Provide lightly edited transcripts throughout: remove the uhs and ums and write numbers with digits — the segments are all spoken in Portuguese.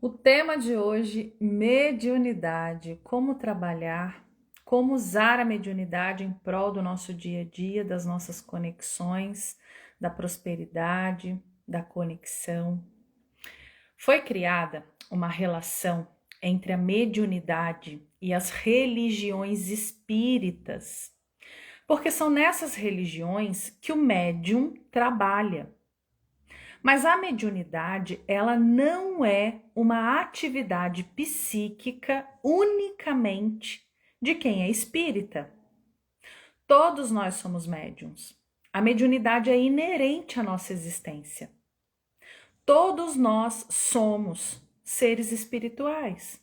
O tema de hoje, mediunidade, como trabalhar, como usar a mediunidade em prol do nosso dia a dia, das nossas conexões, da prosperidade, da conexão. Foi criada uma relação entre a mediunidade e as religiões espíritas, porque são nessas religiões que o médium trabalha. Mas a mediunidade, ela não é uma atividade psíquica unicamente de quem é espírita. Todos nós somos médiums. A mediunidade é inerente à nossa existência. Todos nós somos seres espirituais.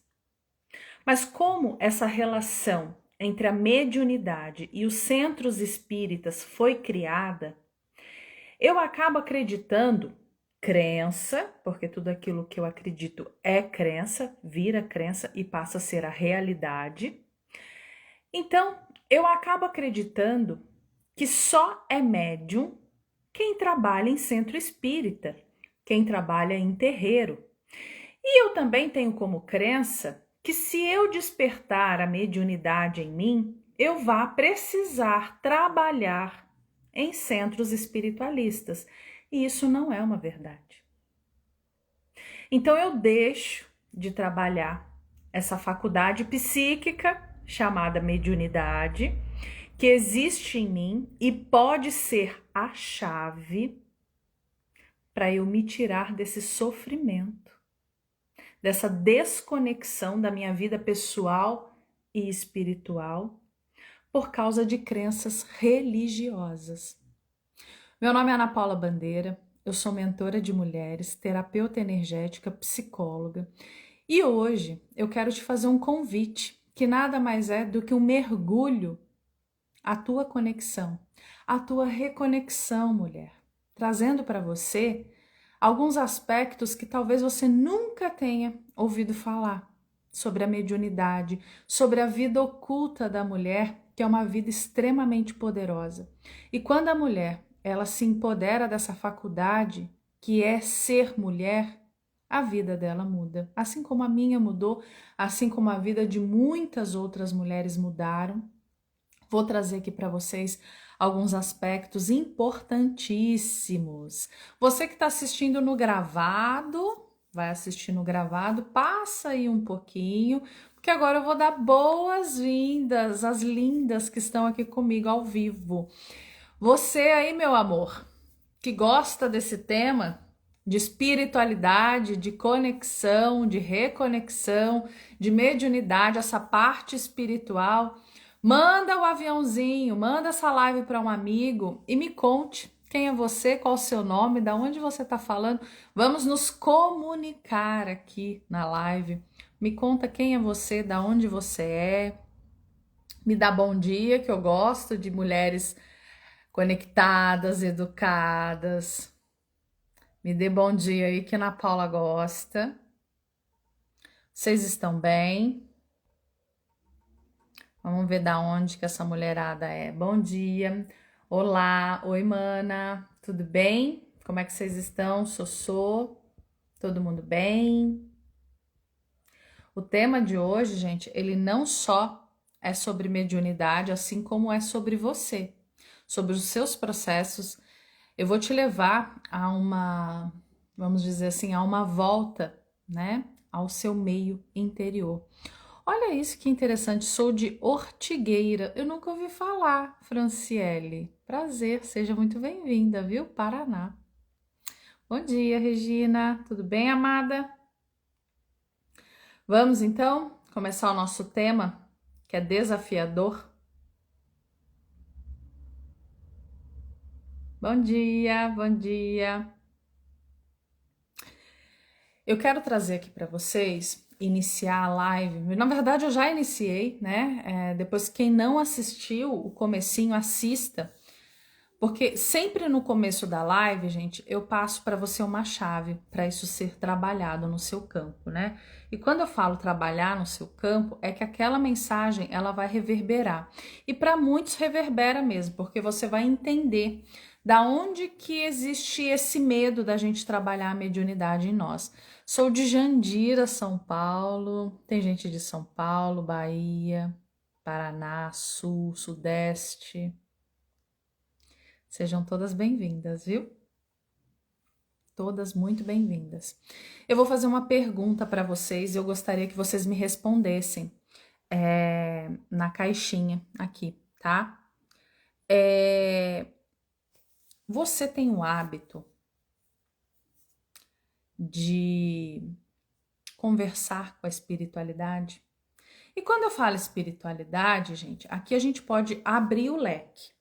Mas como essa relação entre a mediunidade e os centros espíritas foi criada, eu acabo acreditando crença, porque tudo aquilo que eu acredito é crença, vira crença e passa a ser a realidade. Então, eu acabo acreditando que só é médium quem trabalha em centro espírita, quem trabalha em terreiro. E eu também tenho como crença que se eu despertar a mediunidade em mim, eu vá precisar trabalhar em centros espiritualistas. E isso não é uma verdade. Então eu deixo de trabalhar essa faculdade psíquica chamada mediunidade, que existe em mim e pode ser a chave para eu me tirar desse sofrimento, dessa desconexão da minha vida pessoal e espiritual por causa de crenças religiosas. Meu nome é Ana Paula Bandeira, eu sou mentora de mulheres, terapeuta energética, psicóloga, e hoje eu quero te fazer um convite que nada mais é do que um mergulho à tua conexão, à tua reconexão, mulher, trazendo para você alguns aspectos que talvez você nunca tenha ouvido falar sobre a mediunidade, sobre a vida oculta da mulher, que é uma vida extremamente poderosa. E quando a mulher ela se empodera dessa faculdade que é ser mulher, a vida dela muda. Assim como a minha mudou, assim como a vida de muitas outras mulheres mudaram. Vou trazer aqui para vocês alguns aspectos importantíssimos. Você que está assistindo no gravado, vai assistir no gravado, passa aí um pouquinho, porque agora eu vou dar boas-vindas às lindas que estão aqui comigo ao vivo. Você aí, meu amor, que gosta desse tema de espiritualidade, de conexão, de reconexão, de mediunidade, essa parte espiritual, manda o aviãozinho, manda essa live para um amigo e me conte quem é você, qual o seu nome, da onde você está falando. Vamos nos comunicar aqui na live. Me conta quem é você, da onde você é. Me dá bom dia, que eu gosto de mulheres conectadas, educadas. Me dê bom dia aí que a Ana Paula gosta. Vocês estão bem? Vamos ver da onde que essa mulherada é. Bom dia. Olá. Oi, mana. Tudo bem? Como é que vocês estão? Sossô? Todo mundo bem? O tema de hoje, gente, ele não só é sobre mediunidade, assim como é sobre você, sobre os seus processos. Eu vou te levar a uma, vamos dizer assim, a uma volta, né, ao seu meio interior. Olha isso que interessante, sou de Ortigueira. Eu nunca ouvi falar, Franciele. Prazer, seja muito bem-vinda, viu? Paraná. Bom dia, Regina. Tudo bem, amada? Vamos então começar o nosso tema, que é desafiador. Bom dia, bom dia. Eu quero trazer aqui para vocês, iniciar a live. Na verdade, eu já iniciei, né? Depois, quem não assistiu o comecinho, assista. Porque sempre no começo da live, gente, eu passo para você uma chave para isso ser trabalhado no seu campo, né? E quando eu falo trabalhar no seu campo, é que aquela mensagem ela vai reverberar. E para muitos reverbera mesmo, porque você vai entender Da onde que existe esse medo da gente trabalhar a mediunidade em nós? Sou de Jandira, São Paulo. Tem gente de São Paulo, Bahia, Paraná, Sul, Sudeste. Sejam todas bem-vindas, viu? Todas muito bem-vindas. Eu vou fazer uma pergunta para vocês e eu gostaria que vocês me respondessem na caixinha aqui, tá? Você tem o hábito de conversar com a espiritualidade? E quando eu falo espiritualidade, gente, aqui a gente pode abrir o leque.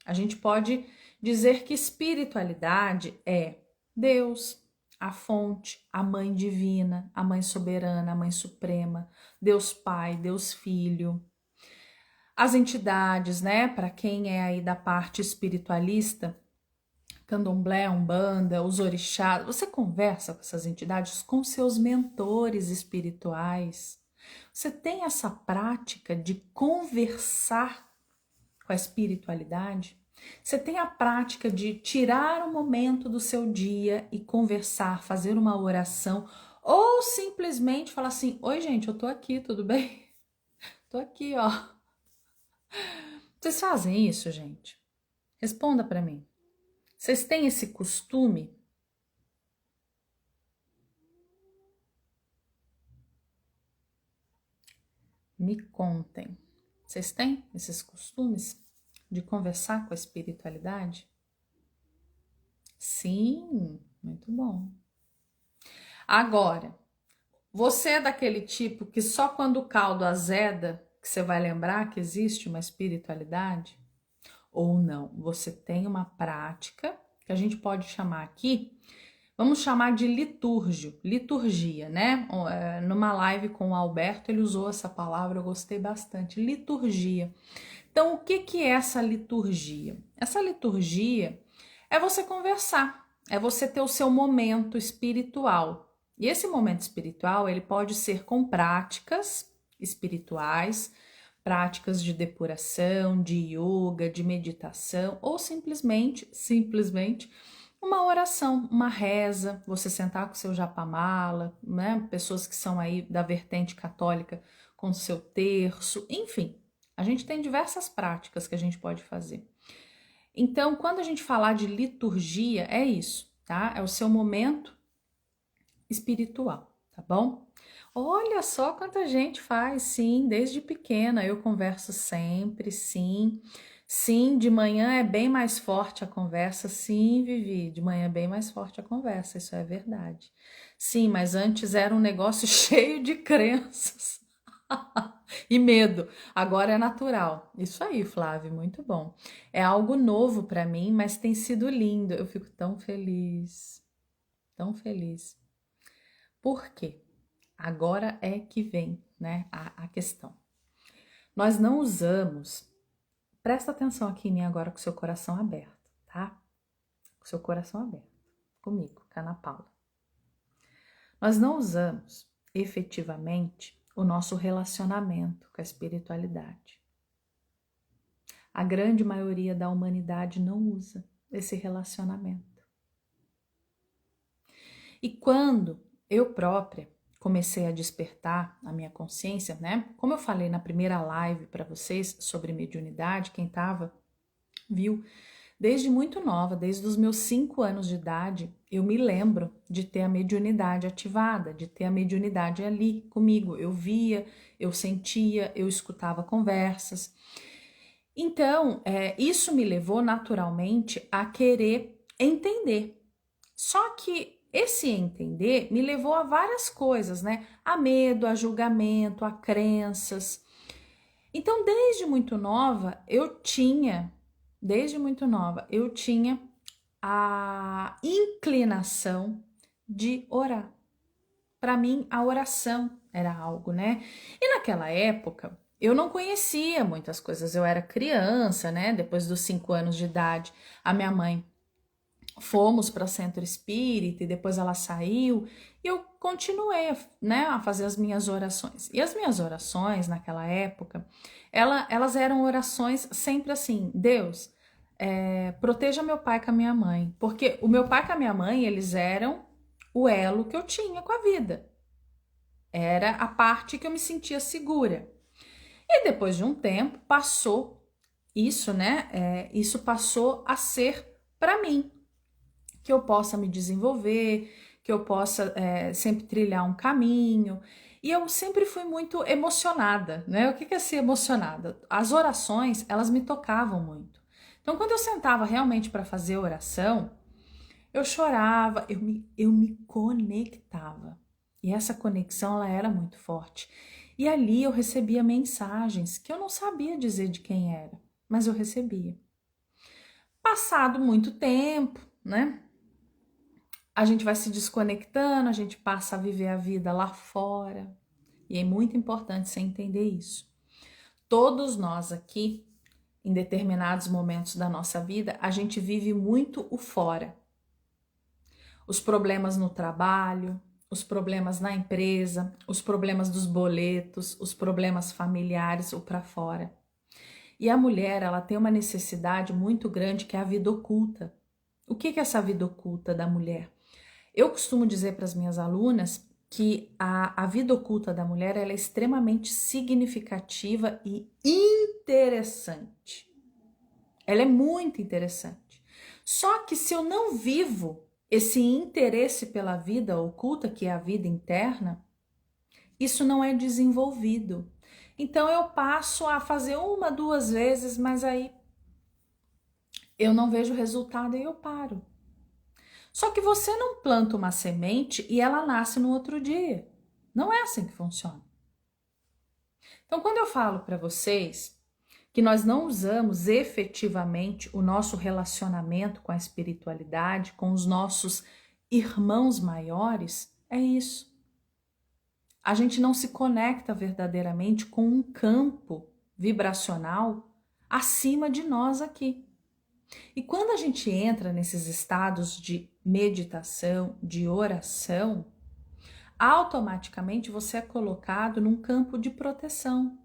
A gente pode dizer que espiritualidade é Deus, a fonte, a mãe divina, a mãe soberana, a mãe suprema, Deus Pai, Deus Filho. As entidades, né, para quem é aí da parte espiritualista, Candomblé, Umbanda, os orixás, você conversa com essas entidades, com seus mentores espirituais. Você tem essa prática de conversar com a espiritualidade? Você tem a prática de tirar um momento do seu dia e conversar, fazer uma oração, ou simplesmente falar assim: oi, gente, eu tô aqui, tudo bem? Tô aqui, ó. Vocês fazem isso, gente? Responda para mim. Vocês têm esse costume? Me contem. Vocês têm esses costumes de conversar com a espiritualidade? Sim, muito bom. Agora, você é daquele tipo que só quando o caldo azeda que você vai lembrar que existe uma espiritualidade? Ou não? Você tem uma prática que a gente pode chamar aqui, vamos chamar de liturgia, né? Numa live com o Alberto, ele usou essa palavra, eu gostei bastante, liturgia. Então, o que é essa liturgia? Essa liturgia é você conversar, é você ter o seu momento espiritual. E esse momento espiritual, ele pode ser com práticas espirituais, práticas de depuração, de yoga, de meditação, ou simplesmente uma oração, uma reza, você sentar com o seu japamala, né? Pessoas que são aí da vertente católica com o seu terço, enfim. A gente tem diversas práticas que a gente pode fazer. Então, quando a gente falar de liturgia, é isso, tá? É o seu momento espiritual, tá bom? Olha só quanta gente faz, sim, desde pequena eu converso sempre, sim. Sim, de manhã é bem mais forte a conversa, sim, Vivi, de manhã é bem mais forte a conversa, isso é verdade. Sim, mas antes era um negócio cheio de crenças e medo, agora é natural. Isso aí, Flávio, muito bom. É algo novo para mim, mas tem sido lindo, eu fico tão feliz, tão feliz. Por quê? Agora é que vem, né, a questão. Nós não usamos, presta atenção aqui em mim agora com seu coração aberto, tá? Com seu coração aberto, comigo, com a Ana Paula. Nós não usamos efetivamente o nosso relacionamento com a espiritualidade. A grande maioria da humanidade não usa esse relacionamento. E quando eu própria comecei a despertar a minha consciência, né? Como eu falei na primeira live para vocês sobre mediunidade, quem estava viu, desde muito nova, desde os meus 5 anos de idade, eu me lembro de ter a mediunidade ativada, de ter a mediunidade ali comigo. Eu via, eu sentia, eu escutava conversas. Então, isso me levou naturalmente a querer entender. Só que esse entender me levou a várias coisas, né? A medo, a julgamento, a crenças. Então, desde muito nova, eu tinha a inclinação de orar. Para mim, a oração era algo, né? E naquela época, eu não conhecia muitas coisas. Eu era criança, né? Depois dos 5 anos de idade, a minha mãe fomos para centro espírita e depois ela saiu e eu continuei, né, a fazer as minhas orações. E as minhas orações naquela época, elas eram orações sempre assim: Deus, proteja meu pai com a minha mãe. Porque o meu pai com a minha mãe, eles eram o elo que eu tinha com a vida. Era a parte que eu me sentia segura. E depois de um tempo, passou isso, né? Isso passou a ser para mim. Que eu possa me desenvolver, que eu possa sempre trilhar um caminho. E eu sempre fui muito emocionada, né? O que é ser emocionada? As orações, elas me tocavam muito. Então, quando eu sentava realmente para fazer oração, eu chorava, eu me conectava. E essa conexão, ela era muito forte. E ali eu recebia mensagens que eu não sabia dizer de quem era, mas eu recebia. Passado muito tempo, né? A gente vai se desconectando, a gente passa a viver a vida lá fora. E é muito importante você entender isso. Todos nós aqui, em determinados momentos da nossa vida, a gente vive muito o fora. Os problemas no trabalho, os problemas na empresa, os problemas dos boletos, os problemas familiares, o para fora. E a mulher, ela tem uma necessidade muito grande que é a vida oculta. O que é essa vida oculta da mulher? Eu costumo dizer para as minhas alunas que a vida oculta da mulher ela é extremamente significativa e interessante. Ela é muito interessante. Só que se eu não vivo esse interesse pela vida oculta, que é a vida interna, isso não é desenvolvido. Então eu passo a fazer uma, duas vezes, mas aí eu não vejo resultado e eu paro. Só que você não planta uma semente e ela nasce no outro dia. Não é assim que funciona. Então, quando eu falo para vocês que nós não usamos efetivamente o nosso relacionamento com a espiritualidade, com os nossos irmãos maiores, é isso. A gente não se conecta verdadeiramente com um campo vibracional acima de nós aqui. E quando a gente entra nesses estados de meditação, de oração, automaticamente você é colocado num campo de proteção.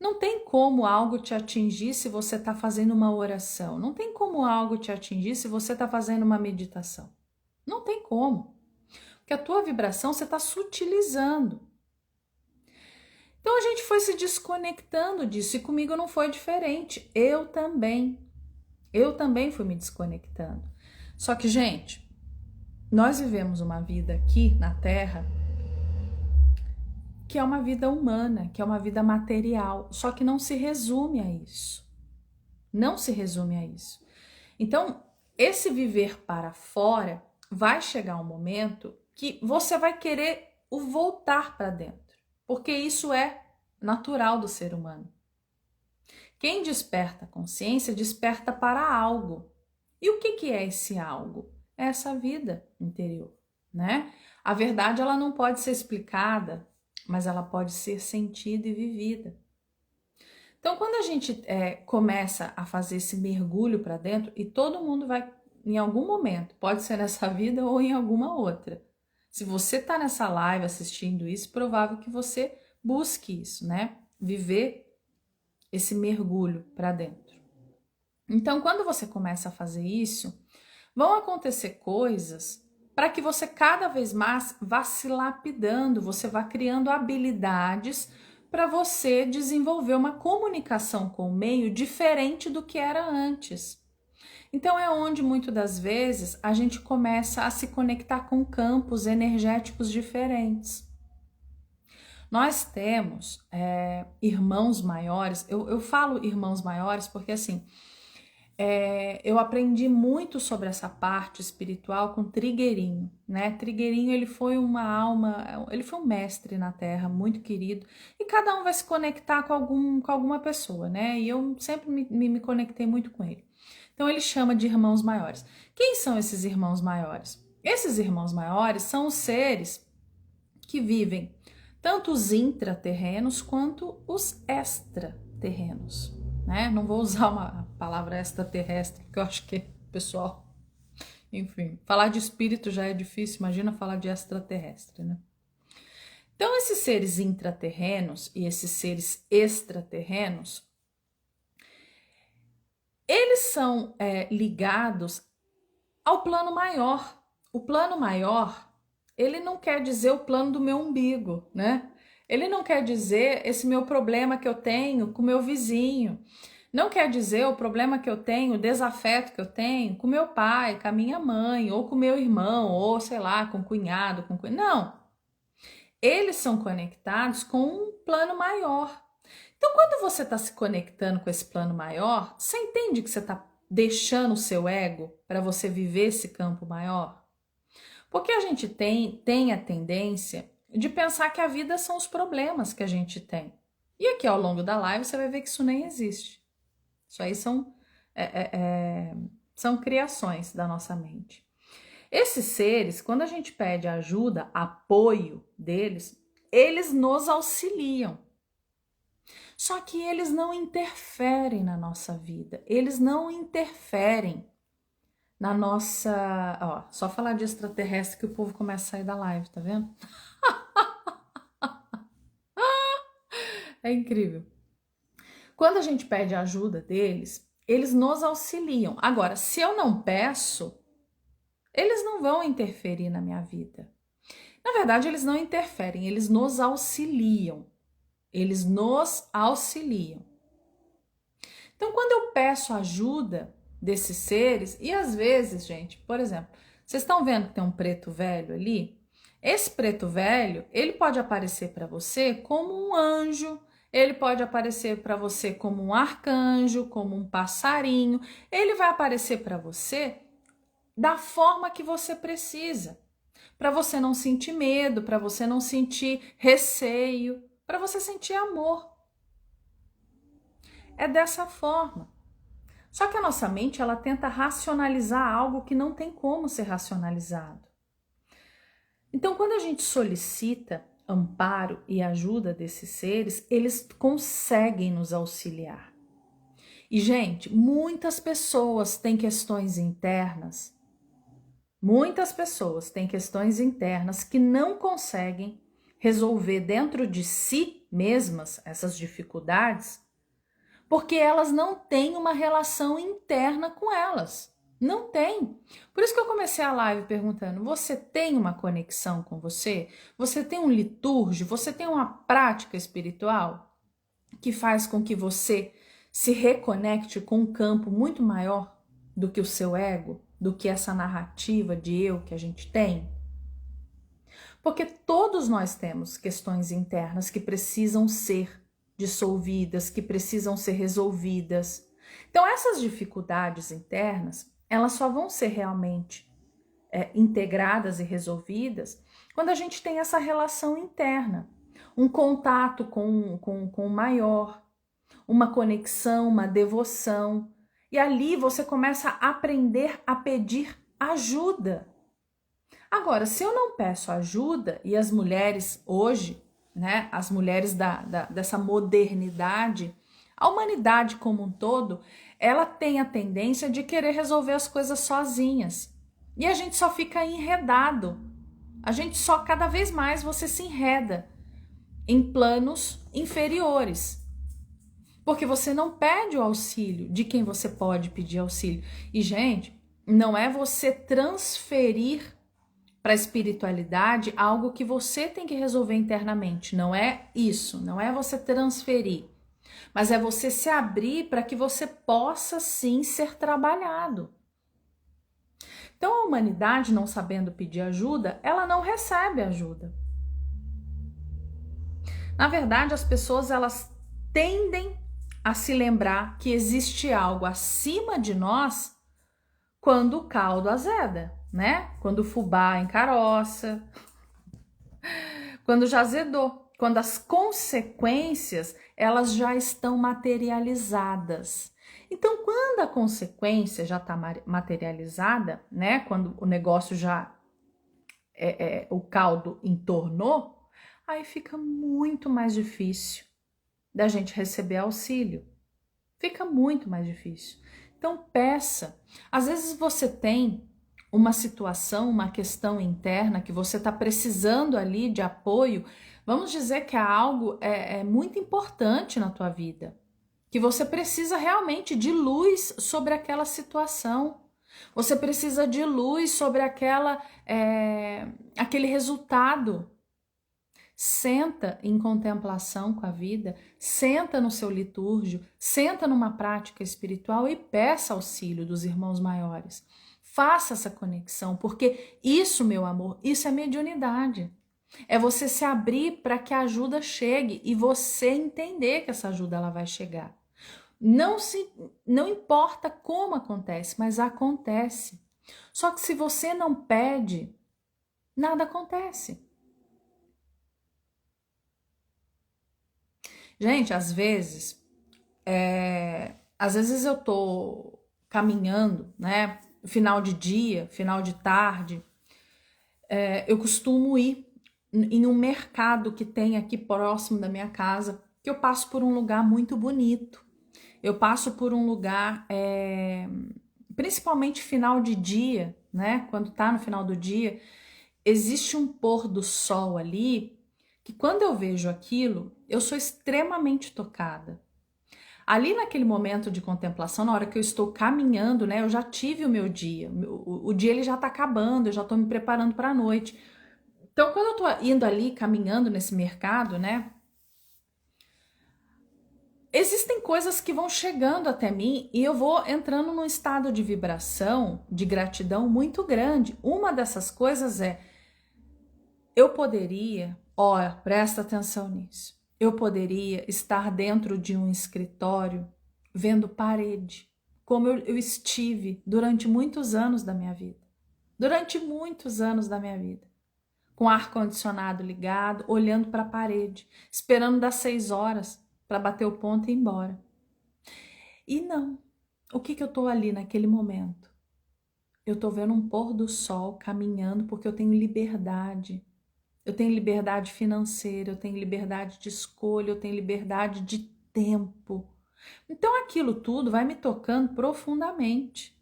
Não tem como algo te atingir se você está fazendo uma oração. Não tem como algo te atingir se você está fazendo uma meditação. Não tem como. Porque a tua vibração você está sutilizando. Então a gente foi se desconectando disso e comigo não foi diferente. Eu também fui me desconectando. Só que, gente, nós vivemos uma vida aqui na Terra que é uma vida humana, que é uma vida material, só que não se resume a isso. Não se resume a isso. Então, esse viver para fora vai chegar um momento que você vai querer o voltar para dentro, porque isso é natural do ser humano. Quem desperta a consciência desperta para algo. E o que é esse algo? É essa vida interior, né? A verdade ela não pode ser explicada, mas ela pode ser sentida e vivida. Então, quando a gente começa a fazer esse mergulho para dentro, e todo mundo vai, em algum momento, pode ser nessa vida ou em alguma outra. Se você está nessa live assistindo isso, provável que você busque isso, né? Viver esse mergulho para dentro. Então, quando você começa a fazer isso, vão acontecer coisas para que você cada vez mais vá se lapidando, você vá criando habilidades para você desenvolver uma comunicação com o meio diferente do que era antes. Então é onde muitas das vezes a gente começa a se conectar com campos energéticos diferentes. Nós temos irmãos maiores, eu falo irmãos maiores porque assim, eu aprendi muito sobre essa parte espiritual com Trigueirinho, né? Trigueirinho, ele foi uma alma, ele foi um mestre na Terra, muito querido, e cada um vai se conectar com alguma pessoa, né? E eu sempre me conectei muito com ele. Então ele chama de irmãos maiores. Quem são esses irmãos maiores? Esses irmãos maiores são os seres que vivem tanto os intraterrenos quanto os extraterrenos. Né? Não vou usar uma palavra extraterrestre, porque eu acho que pessoal, enfim, falar de espírito já é difícil, imagina falar de extraterrestre, né? Então, esses seres intraterrenos e esses seres extraterrenos, eles são ligados ao plano maior. O plano maior, ele não quer dizer o plano do meu umbigo, né? Ele não quer dizer esse meu problema que eu tenho com o meu vizinho. Não quer dizer o problema que eu tenho, o desafeto que eu tenho com meu pai, com a minha mãe, ou com meu irmão, ou sei lá, com o cunhado, com Não. Eles são conectados com um plano maior. Então, quando você está se conectando com esse plano maior, você entende que você está deixando o seu ego para você viver esse campo maior? Porque a gente tem a tendência de pensar que a vida são os problemas que a gente tem. E aqui ao longo da live você vai ver que isso nem existe. Isso aí são criações da nossa mente. Esses seres, quando a gente pede ajuda, apoio deles, eles nos auxiliam. Só que eles não interferem na nossa vida, eles não interferem na nossa... Ó, só falar de extraterrestre que o povo começa a sair da live, tá vendo? É incrível. Quando a gente pede a ajuda deles, eles nos auxiliam. Agora, se eu não peço, eles não vão interferir na minha vida. Na verdade, eles não interferem, eles nos auxiliam. Eles nos auxiliam. Então, quando eu peço ajuda desses seres, e às vezes, gente, por exemplo, vocês estão vendo que tem um preto velho ali? Esse preto velho, ele pode aparecer para você como um anjo, ele pode aparecer para você como um arcanjo, como um passarinho, ele vai aparecer para você da forma que você precisa, para você não sentir medo, para você não sentir receio, para você sentir amor. É dessa forma. Só que a nossa mente, ela tenta racionalizar algo que não tem como ser racionalizado. Então, quando a gente solicita amparo e ajuda desses seres, eles conseguem nos auxiliar. E, gente, muitas pessoas têm questões internas. Muitas pessoas têm questões internas que não conseguem resolver dentro de si mesmas essas dificuldades, porque elas não têm uma relação interna com elas. Não tem. Por isso que eu comecei a live perguntando, você tem uma conexão com você? Você tem um liturgo? Você tem uma prática espiritual que faz com que você se reconecte com um campo muito maior do que o seu ego, do que essa narrativa de eu que a gente tem? Porque todos nós temos questões internas que precisam ser dissolvidas, que precisam ser resolvidas. Então, essas dificuldades internas, elas só vão ser realmente integradas e resolvidas quando a gente tem essa relação interna, um contato com o maior, uma conexão, uma devoção. E ali você começa a aprender a pedir ajuda. Agora, se eu não peço ajuda, e as mulheres hoje, né, as mulheres dessa modernidade, a humanidade como um todo, ela tem a tendência de querer resolver as coisas sozinhas. E a gente só fica enredado. Cada vez mais você se enreda em planos inferiores. Porque você não pede o auxílio de quem você pode pedir auxílio. E, gente, não é você transferir para a espiritualidade algo que você tem que resolver internamente. Não é isso, não é você transferir. Mas é você se abrir para que você possa sim ser trabalhado. Então a humanidade, não sabendo pedir ajuda, ela não recebe ajuda. Na verdade, as pessoas elas tendem a se lembrar que existe algo acima de nós quando o caldo azeda, né? Quando o fubá encaroça, quando já azedou, quando as consequências elas já estão materializadas. Então, quando a consequência já está materializada, né? Quando o negócio já o caldo entornou, aí fica muito mais difícil da gente receber auxílio. Fica muito mais difícil. Então, peça. Às vezes você tem uma situação, uma questão interna que você está precisando ali de apoio. Vamos dizer que é algo muito importante na tua vida. que você precisa realmente de luz sobre aquela situação. Você precisa de luz sobre aquele resultado. Senta em contemplação com a vida, senta no seu litúrgio, senta numa prática espiritual e peça auxílio dos irmãos maiores. Faça essa conexão, porque isso, meu amor, isso é mediunidade. É você se abrir para que a ajuda chegue e você entender que essa ajuda ela vai chegar. Não importa como acontece, mas acontece. Só que se você não pede, nada acontece. Gente, às vezes eu tô caminhando, né? Final de dia, final de tarde, eu costumo ir em um mercado que tem aqui próximo da minha casa, que eu passo por um lugar muito bonito. Eu passo por um lugar, principalmente final de dia, né? Quando tá no final do dia, existe um pôr do sol ali que quando eu vejo aquilo, eu sou extremamente tocada. Ali naquele momento de contemplação, na hora que eu estou caminhando, né, eu já tive o meu dia. O dia ele já está acabando, eu já estou me preparando para a noite. Então, quando eu estou indo ali, caminhando nesse mercado, né, existem coisas que vão chegando até mim e eu vou entrando num estado de vibração, de gratidão muito grande. Uma dessas coisas eu poderia, olha, presta atenção nisso. Eu poderia estar dentro de um escritório vendo parede, como eu estive durante muitos anos da minha vida. Durante muitos anos da minha vida. Com ar-condicionado ligado, olhando para a parede, esperando das 6 horas para bater o ponto e ir embora. E não. O que eu estou ali naquele momento? Eu estou vendo um pôr do sol caminhando porque eu tenho liberdade. Eu tenho liberdade financeira, eu tenho liberdade de escolha, eu tenho liberdade de tempo. Então aquilo tudo vai me tocando profundamente.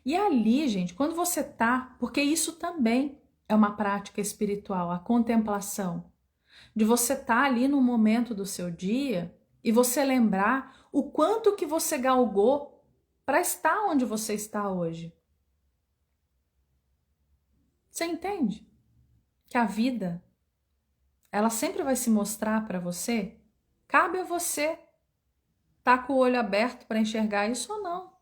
E ali, gente, quando você tá, porque isso também é uma prática espiritual, a contemplação, de você estar ali no momento do seu dia e você lembrar o quanto que você galgou para estar onde você está hoje. Você entende? Que a vida, ela sempre vai se mostrar para você. Cabe a você tá com o olho aberto para enxergar isso ou não.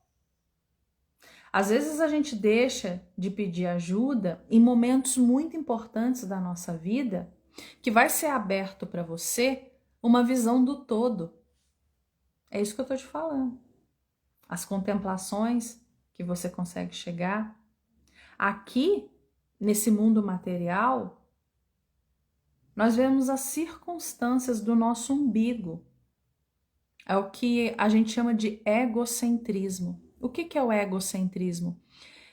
Às vezes a gente deixa de pedir ajuda em momentos muito importantes da nossa vida, que vai ser aberto para você uma visão do todo. É isso que eu tô te falando. As contemplações que você consegue chegar. Aqui, nesse mundo material, nós vemos as circunstâncias do nosso umbigo. É o que a gente chama de egocentrismo. O que é o egocentrismo?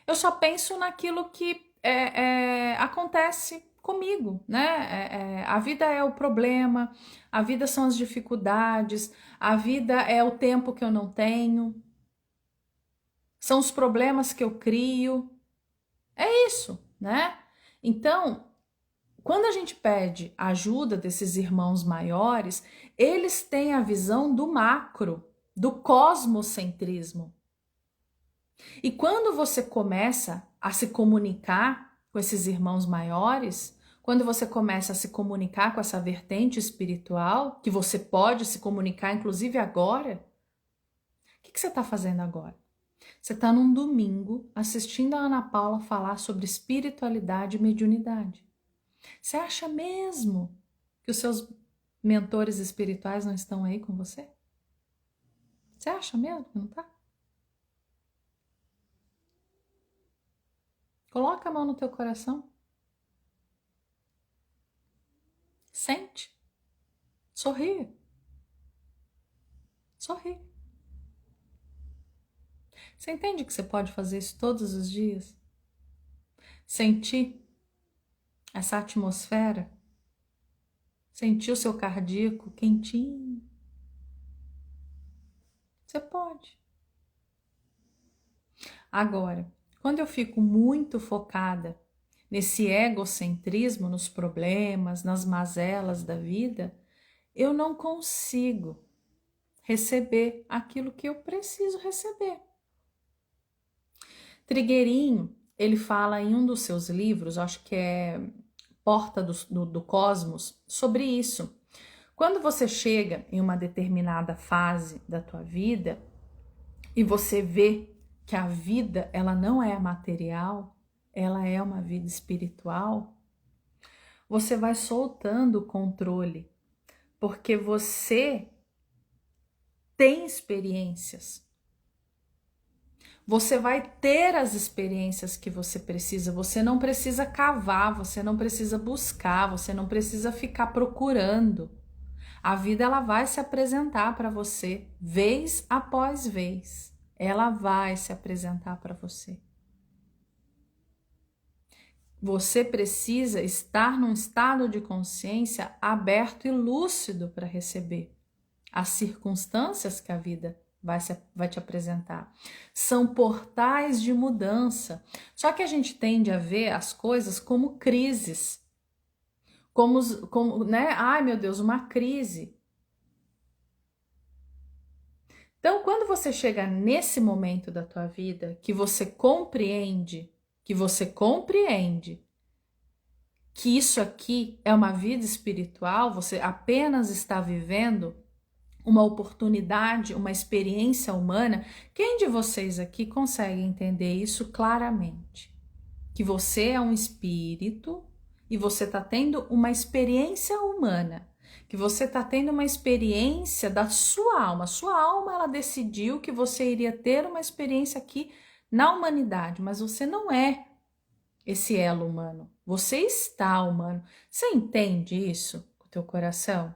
Eu só penso naquilo que acontece comigo, né? A vida é o problema, a vida são as dificuldades, a vida é o tempo que eu não tenho, são os problemas que eu crio. É isso, né? Então, quando a gente pede a ajuda desses irmãos maiores, eles têm a visão do macro, do cosmocentrismo. E quando você começa a se comunicar com esses irmãos maiores, quando você começa a se comunicar com essa vertente espiritual, que você pode se comunicar inclusive agora, o que você está fazendo agora? Você está num domingo assistindo a Ana Paula falar sobre espiritualidade e mediunidade. Você acha mesmo que os seus mentores espirituais não estão aí com você? Você acha mesmo que não está? Coloca a mão no teu coração. Sente. Sorri. Sorri. Você entende que você pode fazer isso todos os dias? Sentir essa atmosfera? Sentir o seu cardíaco quentinho? Você pode. Agora, quando eu fico muito focada nesse egocentrismo, nos problemas, nas mazelas da vida, eu não consigo receber aquilo que eu preciso receber. Trigueirinho, ele fala em um dos seus livros, acho que é Porta do Cosmos, sobre isso. Quando você chega em uma determinada fase da tua vida e você vê que a vida ela não é material, ela é uma vida espiritual, você vai soltando o controle, porque você tem experiências. Você vai ter as experiências que você precisa. Você não precisa cavar, você não precisa buscar, você não precisa ficar procurando. A vida ela vai se apresentar para você vez após vez. Ela vai se apresentar para você. Você precisa estar num estado de consciência aberto e lúcido para receber as circunstâncias que a vida vai te apresentar. São portais de mudança. Só que a gente tende a ver as coisas como crises. Como, né? Ai, meu Deus, uma crise. Então, quando você chega nesse momento da tua vida que você compreende que isso aqui é uma vida espiritual, você apenas está vivendo uma oportunidade, uma experiência humana. Quem de vocês aqui consegue entender isso claramente? Que você é um espírito e você está tendo uma experiência humana, que você está tendo uma experiência da sua alma. A sua alma ela decidiu que você iria ter uma experiência aqui na humanidade, mas você não é esse elo humano. Você está humano. Você entende isso com o teu coração?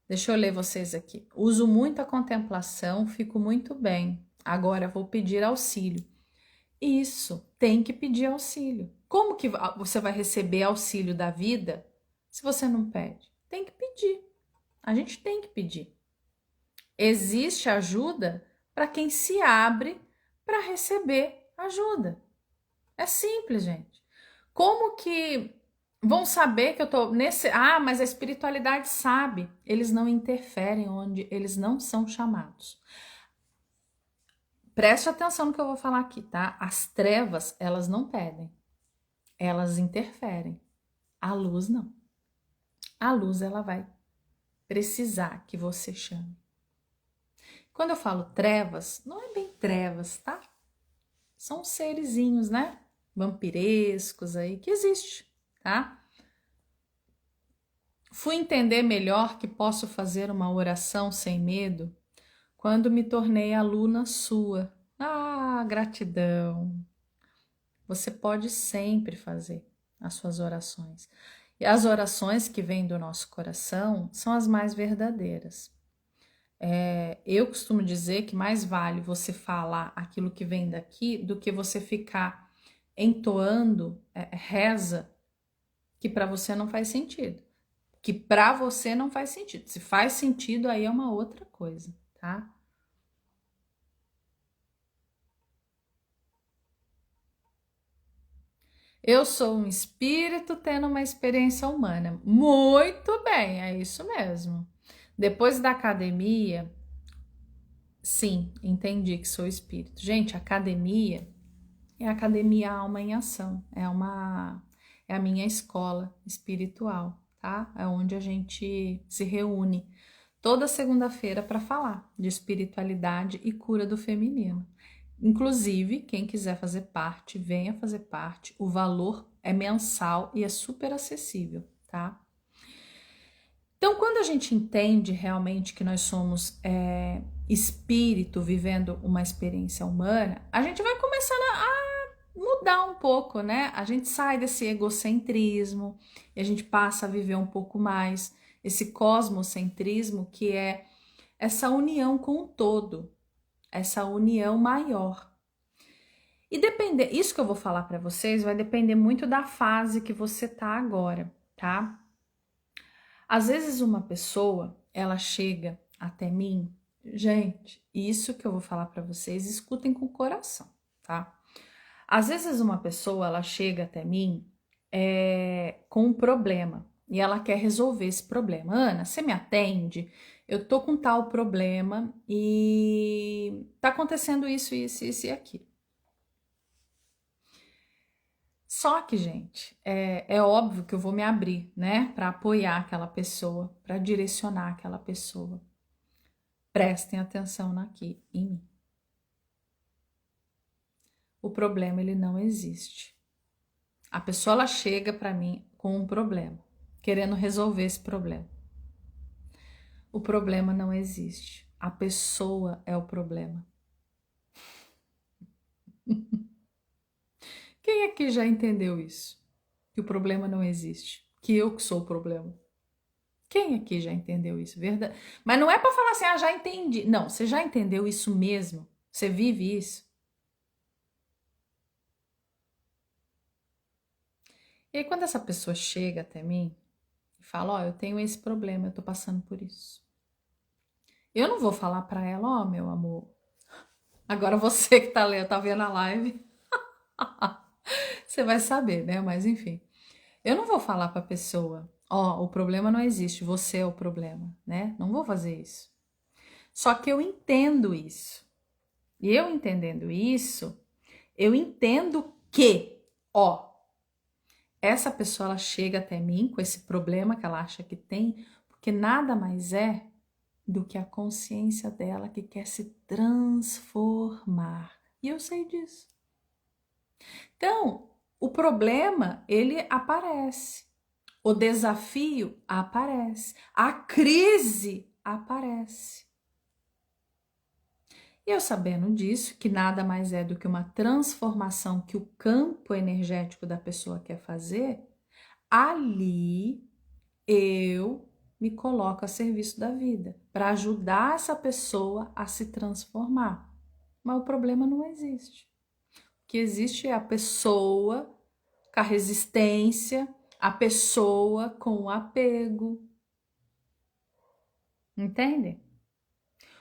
Deixa eu ler vocês aqui. Uso muito a contemplação, fico muito bem. Agora vou pedir auxílio. Isso, tem que pedir auxílio. Como que você vai receber auxílio da vida se você não pede? Tem que pedir. A gente tem que pedir. Existe ajuda para quem se abre para receber ajuda. É simples, gente. Como que vão saber que eu tô nesse... Ah, mas a espiritualidade sabe. Eles não interferem onde eles não são chamados. Preste atenção no que eu vou falar aqui, tá? As trevas, elas não pedem. Elas interferem. A luz, não. A luz, ela vai precisar que você chame. Quando eu falo trevas, não é bem trevas, tá? São serezinhos, né? Vampirescos aí, que existe, tá? Fui entender melhor que posso fazer uma oração sem medo quando me tornei aluna sua. Ah, gratidão! Você pode sempre fazer as suas orações. E as orações que vêm do nosso coração são as mais verdadeiras. Eu costumo dizer que mais vale você falar aquilo que vem daqui do que você ficar entoando reza que para você não faz sentido. Que para você não faz sentido. Se faz sentido, aí é uma outra coisa, tá? Eu sou um espírito tendo uma experiência humana. Muito bem, é isso mesmo. Depois da academia, sim, entendi que sou espírito. Gente, academia é a Academia Alma em Ação. É a minha escola espiritual, tá? É onde a gente se reúne toda segunda-feira para falar de espiritualidade e cura do feminino. Inclusive, quem quiser fazer parte, venha fazer parte. O valor é mensal e é super acessível, tá? Então, quando a gente entende realmente que nós somos espírito vivendo uma experiência humana, a gente vai começando a mudar um pouco, né? A gente sai desse egocentrismo e a gente passa a viver um pouco mais esse cosmocentrismo, que é essa união com o todo, essa união maior. E isso que eu vou falar para vocês vai depender muito da fase que você tá agora, tá? Às vezes uma pessoa, ela chega até mim, gente, isso que eu vou falar para vocês, escutem com o coração, tá? Às vezes uma pessoa, ela chega até mim com um problema. e ela quer resolver esse problema. Ana, você me atende? Eu tô com tal problema e tá acontecendo isso, isso, isso e aquilo. Só que, gente, é óbvio que eu vou me abrir, né, para apoiar aquela pessoa, para direcionar aquela pessoa. Prestem atenção aqui em mim. O problema, ele não existe. A pessoa, ela chega para mim com um problema, querendo resolver esse problema. O problema não existe. A pessoa é o problema. Quem aqui já entendeu isso? Que o problema não existe. Que eu que sou o problema. Quem aqui já entendeu isso? Verdade? Mas não é para falar assim, ah, já entendi. Não, você já entendeu isso mesmo? Você vive isso? E aí, quando essa pessoa chega até mim e fala, ó, eu tenho esse problema, eu tô passando por isso. Eu não vou falar para ela, ó, meu amor, agora você que tá vendo a live, você vai saber, né? Mas enfim, eu não vou falar para a pessoa, ó, o problema não existe, você é o problema, né? Não vou fazer isso. Só que eu entendo isso. E eu entendendo isso, eu entendo que, ó, essa pessoa ela chega até mim com esse problema que ela acha que tem, porque nada mais é do que a consciência dela que quer se transformar. E eu sei disso. Então, o problema, ele aparece. O desafio aparece. A crise aparece. E eu sabendo disso, que nada mais é do que uma transformação que o campo energético da pessoa quer fazer, ali eu me coloco a serviço da vida para ajudar essa pessoa a se transformar. Mas o problema não existe. O que existe é a pessoa com a resistência, a pessoa com o apego. Entende?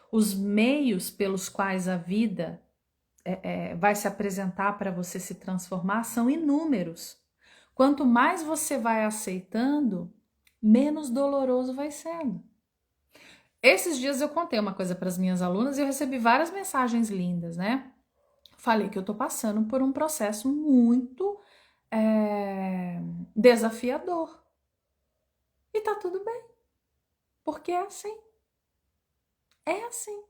Os meios pelos quais a vida vai se apresentar para você se transformar são inúmeros. Quanto mais você vai aceitando, menos doloroso vai sendo. Esses dias eu contei uma coisa para as minhas alunas e eu recebi várias mensagens lindas, né? Falei que eu tô passando por um processo muito desafiador. E tá tudo bem, porque é assim. É assim.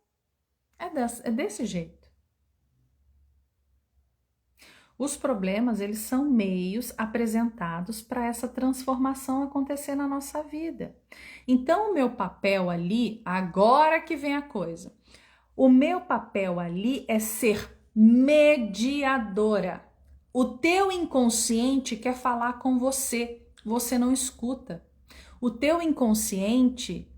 É desse jeito. Os problemas, eles são meios apresentados para essa transformação acontecer na nossa vida. Então, o meu papel ali, agora que vem a coisa, o meu papel ali é ser mediadora. O teu inconsciente quer falar com você, você não escuta. O teu inconsciente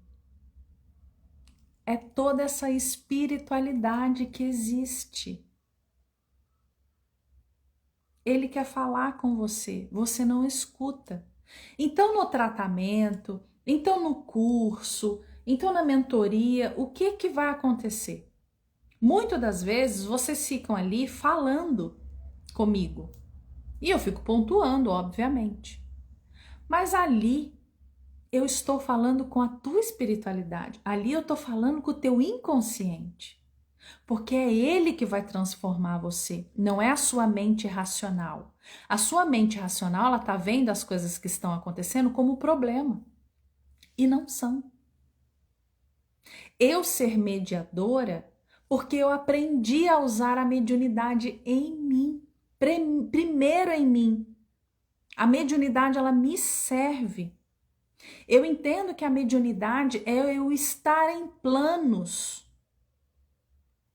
é toda essa espiritualidade que existe. Ele quer falar com você, você não escuta. Então, no tratamento, então no curso, então na mentoria, o que vai acontecer? Muitas das vezes vocês ficam ali falando comigo. E eu fico pontuando, obviamente. Mas ali eu estou falando com a tua espiritualidade. Ali eu estou falando com o teu inconsciente. Porque é ele que vai transformar você, não é a sua mente racional. A sua mente racional, ela tá vendo as coisas que estão acontecendo como problema. E não são. Eu ser mediadora, porque eu aprendi a usar a mediunidade em mim. Primeiro em mim. A mediunidade, ela me serve. Eu entendo que a mediunidade é eu estar em planos.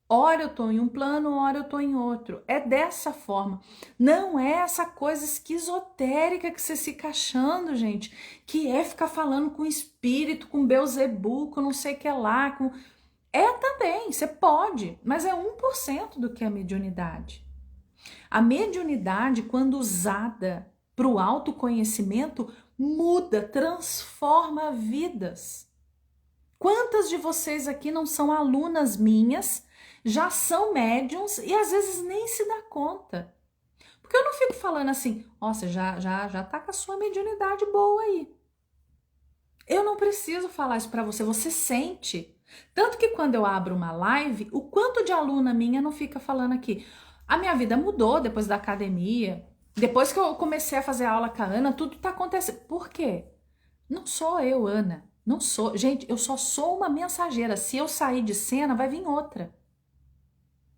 Ora eu estou em um plano, ora eu estou em outro. É dessa forma. Não é essa coisa esquizotérica que você fica achando, gente, que é ficar falando com espírito, com Beuzebu, com não sei o que lá. É também, você pode, mas é 1% do que é a mediunidade. A mediunidade, quando usada para o autoconhecimento, muda, transforma vidas. Quantas de vocês aqui não são alunas minhas, já são médiums e às vezes nem se dá conta? Porque eu não fico falando assim, ó, você já tá com a sua mediunidade boa aí. Eu não preciso falar isso para você, você sente. Tanto que quando eu abro uma live, o quanto de aluna minha não fica falando aqui. A minha vida mudou depois da academia. Depois que eu comecei a fazer aula com a Ana, tudo tá acontecendo. Por quê? Não sou eu, Ana. Não sou. Gente, eu só sou uma mensageira. Se eu sair de cena, vai vir outra.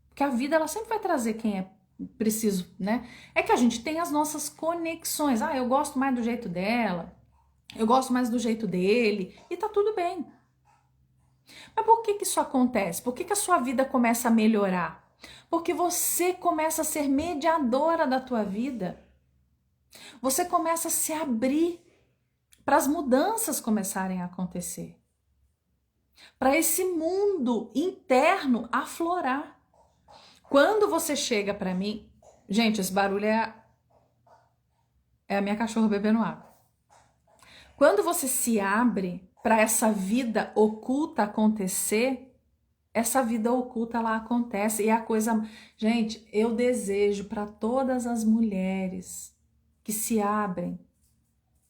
Porque a vida, ela sempre vai trazer quem é preciso, né? É que a gente tem as nossas conexões. Ah, eu gosto mais do jeito dela. Eu gosto mais do jeito dele. E tá tudo bem. Mas por que isso acontece? Por que a sua vida começa a melhorar? Porque você começa a ser mediadora da tua vida. Você começa a se abrir para as mudanças começarem a acontecer. Para esse mundo interno aflorar. Quando você chega para mim... Gente, esse barulho é a minha cachorra bebendo água. Quando você se abre para essa vida oculta acontecer, essa vida oculta lá acontece e a coisa... Gente, eu desejo para todas as mulheres que se abrem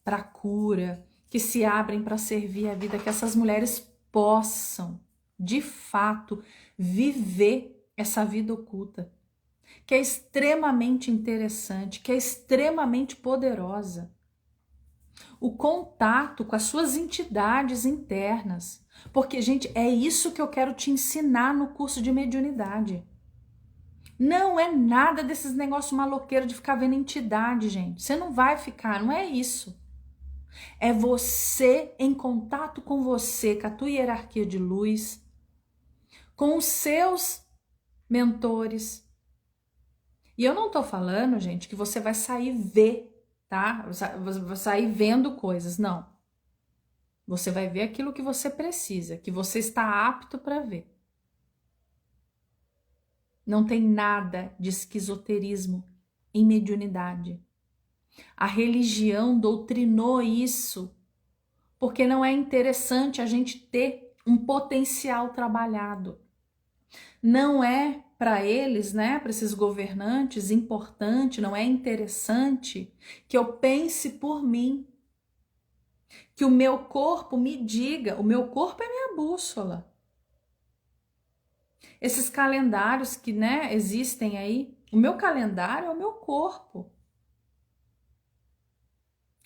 para cura, que se abrem para servir a vida, que essas mulheres possam, de fato, viver essa vida oculta, que é extremamente interessante, que é extremamente poderosa. O contato com as suas entidades internas. Porque, gente, é isso que eu quero te ensinar no curso de mediunidade. Não é nada desses negócios maloqueiros de ficar vendo entidade, gente. Você não vai ficar, não é isso. É você em contato com você, com a tua hierarquia de luz, com os seus mentores. E eu não tô falando, gente, que você vai sair ver, tá? Você vai sair vendo coisas, não. Você vai ver aquilo que você precisa, que você está apto para ver. Não tem nada de esquizoterismo em mediunidade. A religião doutrinou isso porque não é interessante a gente ter um potencial trabalhado. Não é para eles, né, para esses governantes, importante, não é interessante que eu pense por mim, que o meu corpo me diga, o meu corpo é minha bússola. Esses calendários que, né, existem aí, o meu calendário é o meu corpo.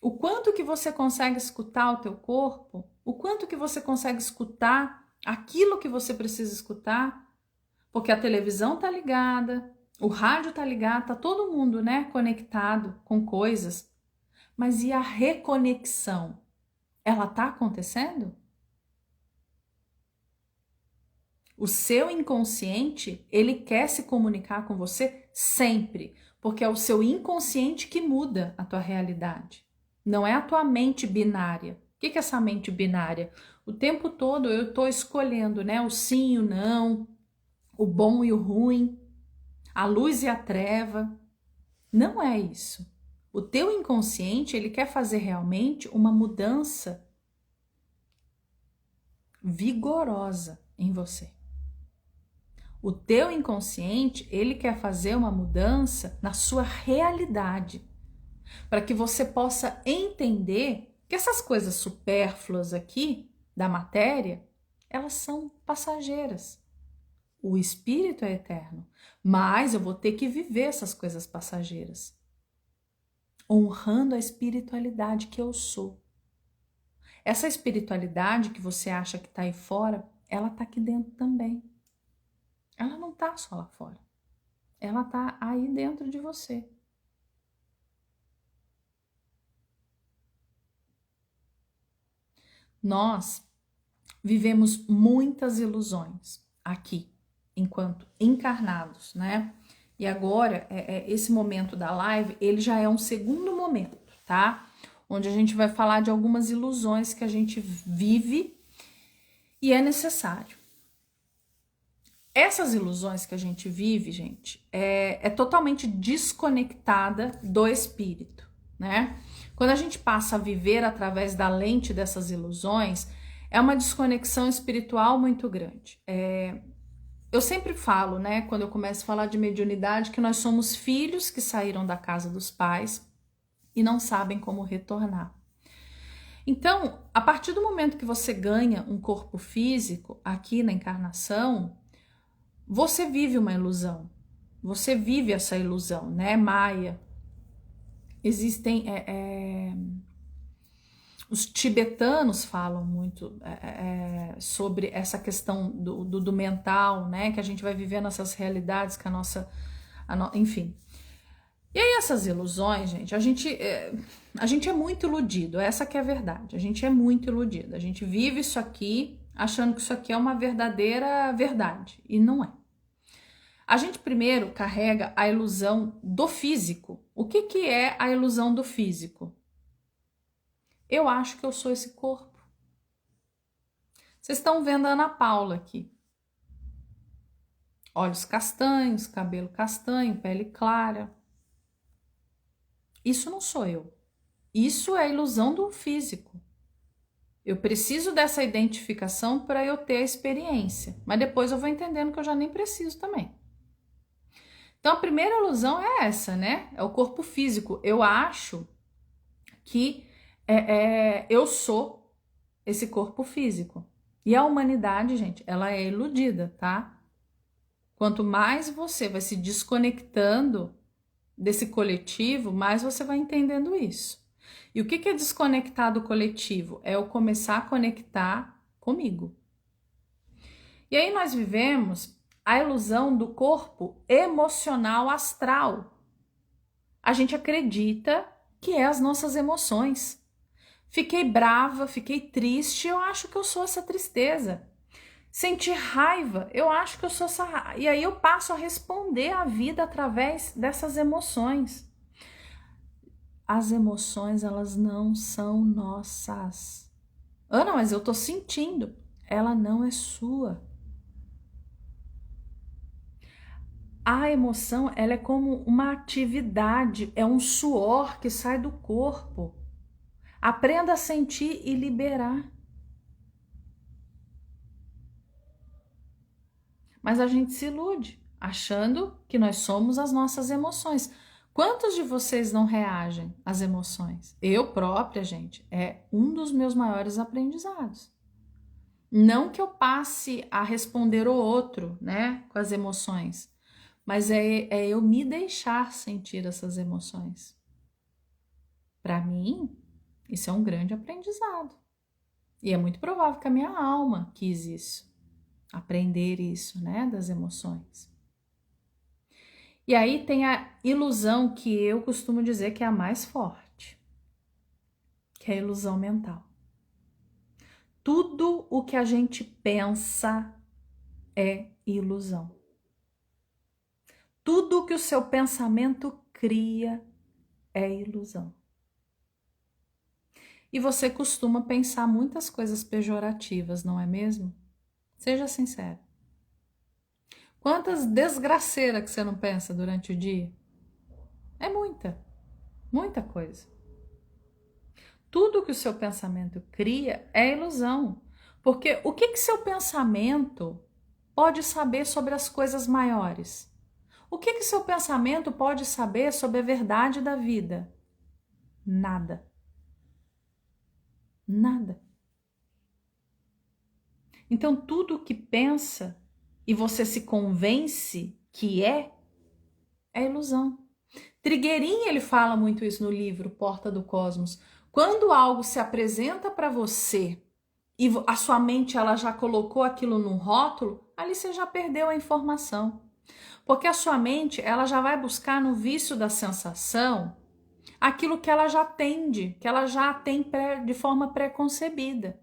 O quanto que você consegue escutar o teu corpo, o quanto que você consegue escutar aquilo que você precisa escutar, porque a televisão tá ligada, o rádio tá ligado, tá todo mundo, né, conectado com coisas. Mas e a reconexão? Ela tá acontecendo? O seu inconsciente, ele quer se comunicar com você sempre, porque é o seu inconsciente que muda a tua realidade. Não é a tua mente binária. O que é essa mente binária? O tempo todo eu estou escolhendo, né, o sim e o não, o bom e o ruim, a luz e a treva. Não é isso. O teu inconsciente, ele quer fazer realmente uma mudança vigorosa em você. O teu inconsciente, ele quer fazer uma mudança na sua realidade, para que você possa entender que essas coisas supérfluas aqui da matéria, elas são passageiras. O espírito é eterno, mas eu vou ter que viver essas coisas passageiras, honrando a espiritualidade que eu sou. Essa espiritualidade que você acha que está aí fora, ela está aqui dentro também. Ela não está só lá fora. Ela está aí dentro de você. Nós vivemos muitas ilusões aqui, enquanto encarnados, né? E agora, esse momento da live, ele já é um segundo momento, tá? Onde a gente vai falar de algumas ilusões que a gente vive e é necessário. Essas ilusões que a gente vive, gente, é totalmente desconectada do espírito, né? Quando a gente passa a viver através da lente dessas ilusões, é uma desconexão espiritual muito grande. Eu sempre falo, né, quando eu começo a falar de mediunidade, que nós somos filhos que saíram da casa dos pais e não sabem como retornar. Então, a partir do momento que você ganha um corpo físico aqui na encarnação, você vive uma ilusão. Você vive essa ilusão, né, Maia? Existem... os tibetanos falam muito sobre essa questão do mental, né? Que a gente vai viver nessas realidades que enfim. E aí essas ilusões, gente, a gente é muito iludido, essa que é a verdade. A gente é muito iludido. A gente vive isso aqui achando que isso aqui é uma verdadeira verdade, e não é. A gente primeiro carrega a ilusão do físico. O que que é a ilusão do físico? Eu acho que eu sou esse corpo. Vocês estão vendo a Ana Paula aqui. Olhos castanhos, cabelo castanho, pele clara. Isso não sou eu. Isso é a ilusão do físico. Eu preciso dessa identificação para eu ter a experiência. Mas depois eu vou entendendo que eu já nem preciso também. Então a primeira ilusão é essa, né? É o corpo físico. Eu acho que eu sou esse corpo físico. E a humanidade, gente, ela é iludida, tá? Quanto mais você vai se desconectando desse coletivo, mais você vai entendendo isso. E o que é desconectar do coletivo? É eu começar a conectar comigo. E aí nós vivemos a ilusão do corpo emocional astral. A gente acredita que é as nossas emoções. Fiquei brava, fiquei triste, eu acho que eu sou essa tristeza. Senti raiva, eu acho que eu sou essa raiva. E aí eu passo a responder à vida através dessas emoções. As emoções, elas não são nossas. Ana, mas eu tô sentindo. Ela não é sua. A emoção, ela é como uma atividade, é um suor que sai do corpo. Aprenda a sentir e liberar. Mas a gente se ilude, achando que nós somos as nossas emoções. Quantos de vocês não reagem às emoções? Eu própria, gente, é um dos meus maiores aprendizados. Não que eu passe a responder o outro, né, com as emoções, mas é eu me deixar sentir essas emoções. Para mim, isso é um grande aprendizado. E é muito provável que a minha alma quis isso, aprender isso, né, das emoções. E aí tem a ilusão que eu costumo dizer que é a mais forte, que é a ilusão mental. Tudo o que a gente pensa é ilusão. Tudo que o seu pensamento cria é ilusão. E você costuma pensar muitas coisas pejorativas, não é mesmo? Seja sincero. Quantas desgraceiras que você não pensa durante o dia? É muita coisa. Tudo que o seu pensamento cria é ilusão. Porque o que seu pensamento pode saber sobre as coisas maiores? O que seu pensamento pode saber sobre a verdade da vida? Nada. Nada. Então, tudo que pensa e você se convence que é ilusão. Trigueirinho, ele fala muito isso no livro Porta do Cosmos. Quando algo se apresenta para você e a sua mente ela já colocou aquilo num rótulo, ali você já perdeu a informação. Porque a sua mente ela já vai buscar no vício da sensação aquilo que ela já tende, que ela já tem de forma pré-concebida.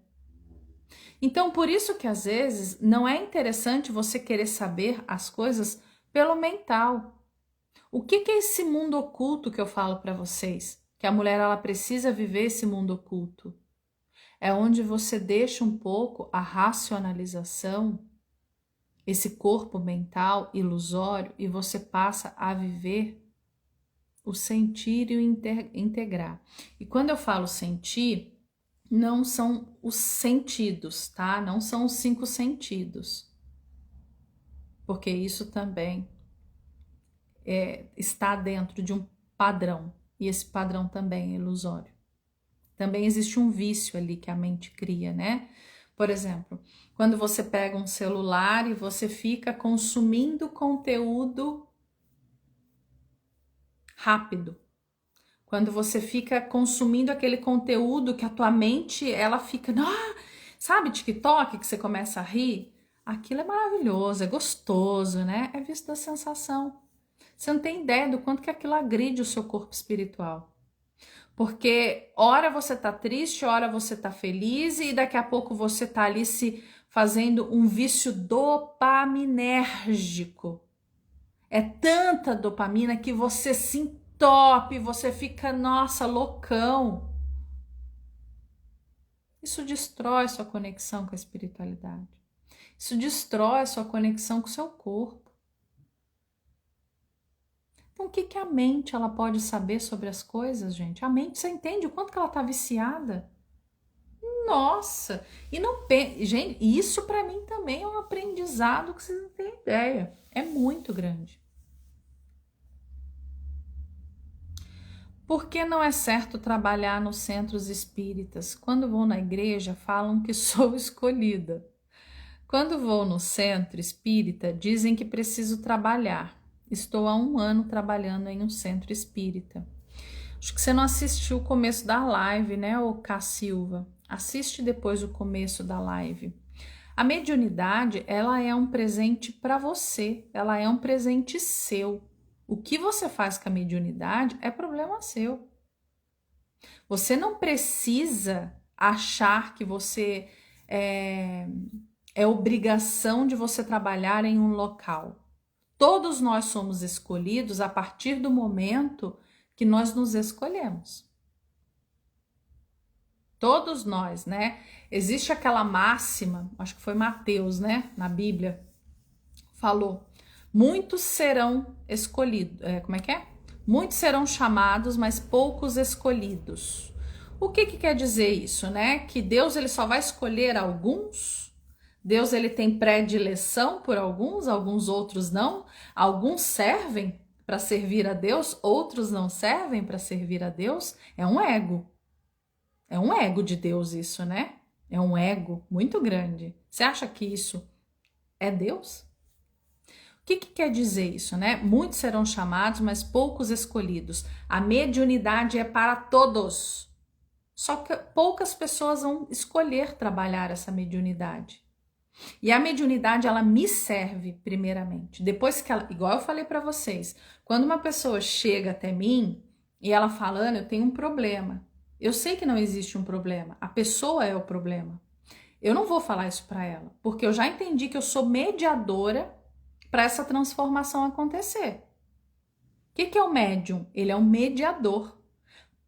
Então, por isso que às vezes não é interessante você querer saber as coisas pelo mental. O que é esse mundo oculto que eu falo para vocês? Que a mulher ela precisa viver esse mundo oculto. É onde você deixa um pouco a racionalização, esse corpo mental ilusório, e você passa a viver o sentir e o integrar. E quando eu falo sentir, não são os sentidos, tá? Não são os 5 sentidos. Porque isso também está dentro de um padrão. E esse padrão também é ilusório. Também existe um vício ali que a mente cria, né? Por exemplo, quando você pega um celular e você fica consumindo conteúdo rápido. Quando você fica consumindo aquele conteúdo que a tua mente, ela fica, sabe, TikTok, que você começa a rir? Aquilo é maravilhoso, é gostoso, né? É visto da sensação. Você não tem ideia do quanto que aquilo agride o seu corpo espiritual. Porque ora você tá triste, ora você tá feliz e daqui a pouco você tá ali se fazendo um vício dopaminérgico. É tanta dopamina que você se entope, você fica, nossa, loucão. Isso destrói sua conexão com a espiritualidade. Isso destrói sua conexão com o seu corpo. Então, o que a mente ela pode saber sobre as coisas, gente? A mente, você entende o quanto que ela tá viciada? Nossa! E não, gente, isso para mim também é um aprendizado que vocês não têm ideia. É muito grande. Por que não é certo trabalhar nos centros espíritas? Quando vou na igreja, falam que sou escolhida. Quando vou no centro espírita, dizem que preciso trabalhar. Estou há 1 ano trabalhando em um centro espírita. Acho que você não assistiu o começo da live, né, ô Cá Silva? Assiste depois o começo da live. A mediunidade, ela é um presente para você, ela é um presente seu. O que você faz com a mediunidade é problema seu. Você não precisa achar que você é obrigação de você trabalhar em um local. Todos nós somos escolhidos a partir do momento que nós nos escolhemos. Todos nós, né? Existe aquela máxima, acho que foi Mateus, né? Na Bíblia, falou: muitos serão escolhidos. Como é que é? Muitos serão chamados, mas poucos escolhidos. O que quer dizer isso, né? Que Deus ele só vai escolher alguns? Deus ele tem predileção por alguns outros não. Alguns servem para servir a Deus, outros não servem para servir a Deus. É um ego. É um ego de Deus isso, né? É um ego muito grande. Você acha que isso é Deus? O que quer dizer isso, né? Muitos serão chamados, mas poucos escolhidos. A mediunidade é para todos. Só que poucas pessoas vão escolher trabalhar essa mediunidade. E a mediunidade, ela me serve primeiramente. Depois que ela, igual eu falei para vocês, quando uma pessoa chega até mim e ela falando, eu tenho um problema. Eu sei que não existe um problema. A pessoa é o problema. Eu não vou falar isso para ela, porque eu já entendi que eu sou mediadora para essa transformação acontecer. O que é o médium? Ele é um mediador.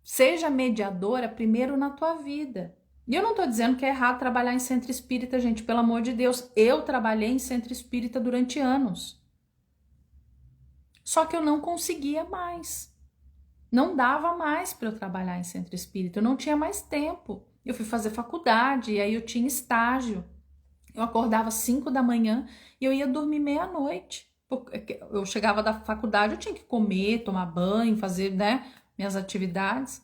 Seja mediadora primeiro na tua vida. E eu não tô dizendo que é errado trabalhar em centro espírita, gente, pelo amor de Deus. Eu trabalhei em centro espírita durante anos. Só que eu não conseguia mais. Não dava mais para eu trabalhar em centro espírita. Eu não tinha mais tempo. Eu fui fazer faculdade e aí eu tinha estágio. Eu acordava 5 da manhã e eu ia dormir meia-noite. Eu chegava da faculdade, eu tinha que comer, tomar banho, fazer, né, minhas atividades.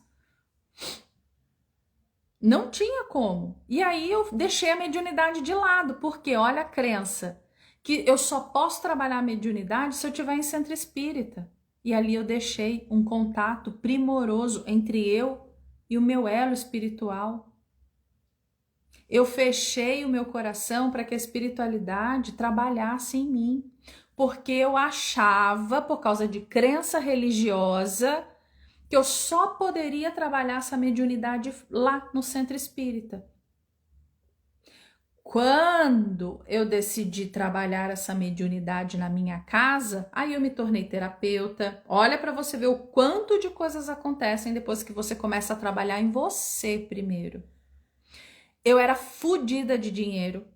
Não tinha como. E aí eu deixei a mediunidade de lado, porque olha a crença, que eu só posso trabalhar a mediunidade se eu estiver em centro espírita. E ali eu deixei um contato primoroso entre eu e o meu elo espiritual. Eu fechei o meu coração para que a espiritualidade trabalhasse em mim, porque eu achava, por causa de crença religiosa, que eu só poderia trabalhar essa mediunidade lá no centro espírita. Quando eu decidi trabalhar essa mediunidade na minha casa, aí eu me tornei terapeuta. Olha para você ver o quanto de coisas acontecem depois que você começa a trabalhar em você primeiro. Eu era fodida de dinheiro.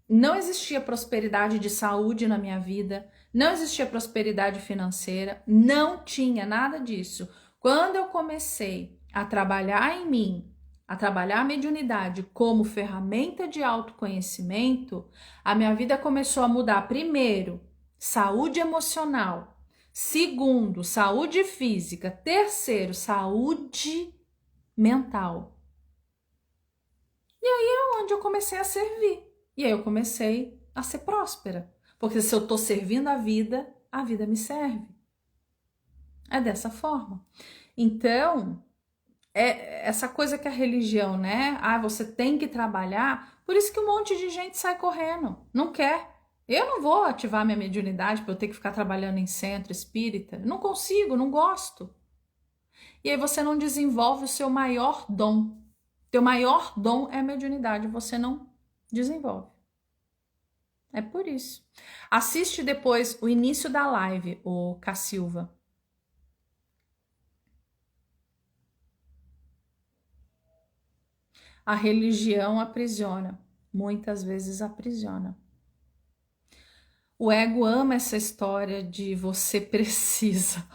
Não existia prosperidade de saúde na minha vida. Não existia prosperidade financeira. Não tinha nada disso. Quando eu comecei a trabalhar em mim, a trabalhar a mediunidade como ferramenta de autoconhecimento, a minha vida começou a mudar. Primeiro, saúde emocional. Segundo, saúde física. Terceiro, saúde mental. E aí é onde eu comecei a servir. E aí eu comecei a ser próspera. Porque se eu estou servindo a vida me serve. É dessa forma. Então, é essa coisa que a religião, né? Você tem que trabalhar. Por isso que um monte de gente sai correndo. Não quer. Eu não vou ativar minha mediunidade para eu ter que ficar trabalhando em centro espírita. Não consigo, não gosto. E aí você não desenvolve o seu maior dom. Teu maior dom é a mediunidade, você não desenvolve. É por isso. Assiste depois o início da live, o Cacilva. A religião aprisiona, muitas vezes aprisiona. O ego ama essa história de você precisa.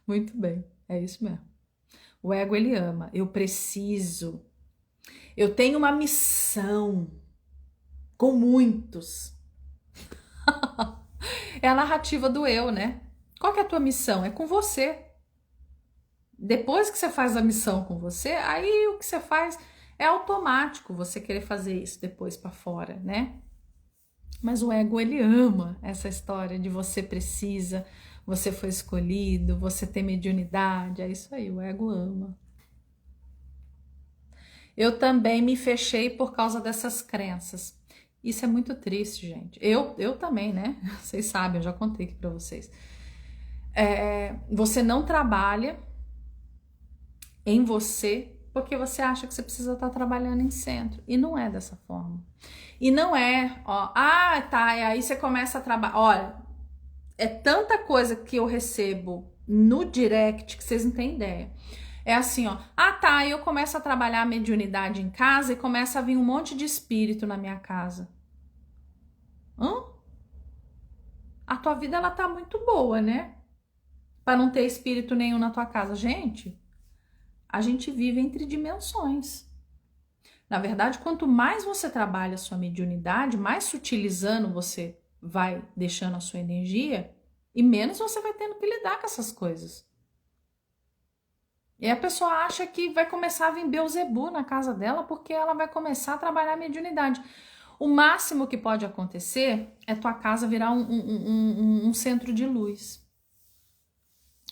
Muito bem, é isso mesmo. O ego, ele ama. Eu preciso. Eu tenho uma missão com muitos. É a narrativa do eu, né? Qual que é a tua missão? É com você. Depois que você faz a missão com você, aí o que você faz é automático você querer fazer isso depois para fora, né? Mas o ego, ele ama essa história de você precisa, você foi escolhido, você tem mediunidade, é isso aí, o ego ama. Eu também me fechei por causa dessas crenças. Isso é muito triste, gente. Eu também, né? Vocês sabem, eu já contei aqui para vocês. Você não trabalha em você porque você acha que você precisa estar trabalhando em centro. E não é dessa forma. E não é, tá, e aí você começa a trabalhar. Olha, é tanta coisa que eu recebo no direct que vocês não têm ideia. É assim, tá, eu começo a trabalhar a mediunidade em casa e começa a vir um monte de espírito na minha casa. A tua vida, ela tá muito boa, né? Para não ter espírito nenhum na tua casa. Gente, a gente vive entre dimensões. Na verdade, quanto mais você trabalha a sua mediunidade, mais sutilizando você vai deixando a sua energia e menos você vai tendo que lidar com essas coisas. E a pessoa acha que vai começar a vir Beelzebub na casa dela porque ela vai começar a trabalhar a mediunidade. O máximo que pode acontecer é tua casa virar um centro de luz.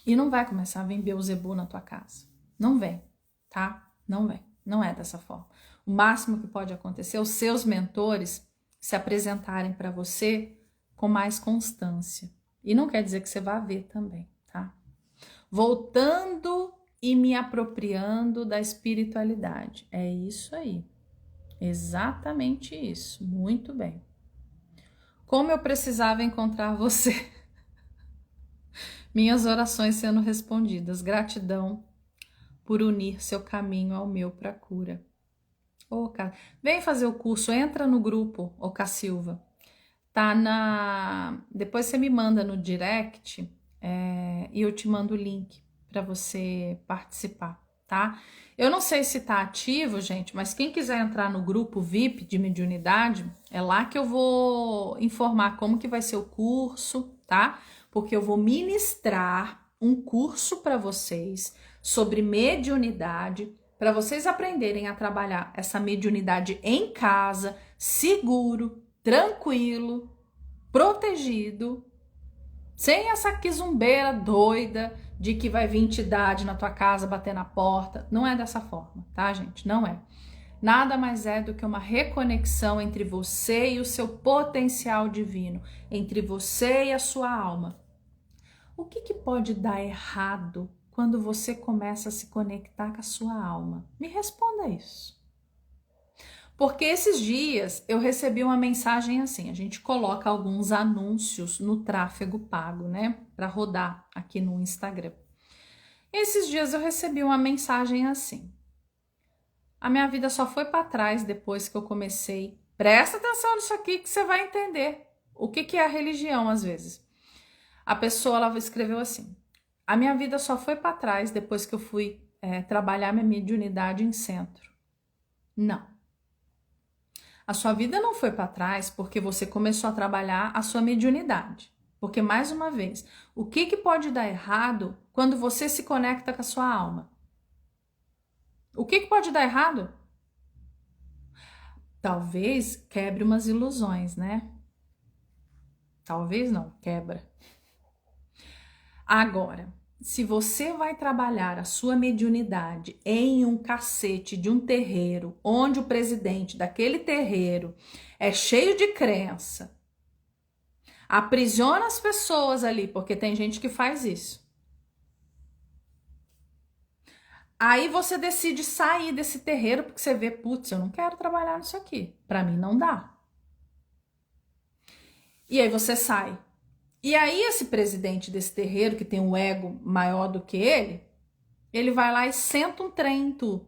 E não vai começar a vir Beelzebub na tua casa. Não vem, tá? Não vem. Não é dessa forma. O máximo que pode acontecer é os seus mentores se apresentarem para você com mais constância. E não quer dizer que você vá ver também, tá? Voltando e me apropriando da espiritualidade. É isso aí. Exatamente isso. Muito bem. Como eu precisava encontrar você. Minhas orações sendo respondidas. Gratidão por unir seu caminho ao meu para cura. Cara, vem fazer o curso, entra no grupo, Cacilva. Tá depois você me manda no direct e eu te mando o link para você participar, tá? Eu não sei se tá ativo, gente, mas quem quiser entrar no grupo VIP de mediunidade, é lá que eu vou informar como que vai ser o curso, tá? Porque eu vou ministrar um curso para vocês sobre mediunidade, para vocês aprenderem a trabalhar essa mediunidade em casa, seguro, tranquilo, protegido, sem essa quizumbeira doida de que vai vir entidade na tua casa bater na porta. Não é dessa forma, tá, gente? Não é. Nada mais é do que uma reconexão entre você e o seu potencial divino, entre você e a sua alma. O que pode dar errado quando você começa a se conectar com a sua alma? Me responda isso. Porque esses dias eu recebi uma mensagem assim, a gente coloca alguns anúncios no tráfego pago, né? Para rodar aqui no Instagram. Esses dias eu recebi uma mensagem assim. A minha vida só foi para trás depois que eu comecei. Presta atenção nisso aqui que você vai entender o que é a religião às vezes. A pessoa, ela escreveu assim: a minha vida só foi para trás depois que eu fui trabalhar minha mediunidade em centro. Não. A sua vida não foi para trás porque você começou a trabalhar a sua mediunidade. Porque, mais uma vez, o que pode dar errado quando você se conecta com a sua alma? O que pode dar errado? Talvez quebre umas ilusões, né? Talvez não, quebra. Agora, se você vai trabalhar a sua mediunidade em um cacete de um terreiro, onde o presidente daquele terreiro é cheio de crença, aprisiona as pessoas ali, porque tem gente que faz isso. Aí você decide sair desse terreiro porque você vê, putz, eu não quero trabalhar nisso aqui. Para mim não dá. E aí você sai. E aí esse presidente desse terreiro, que tem um ego maior do que ele vai lá e senta um trem em tu.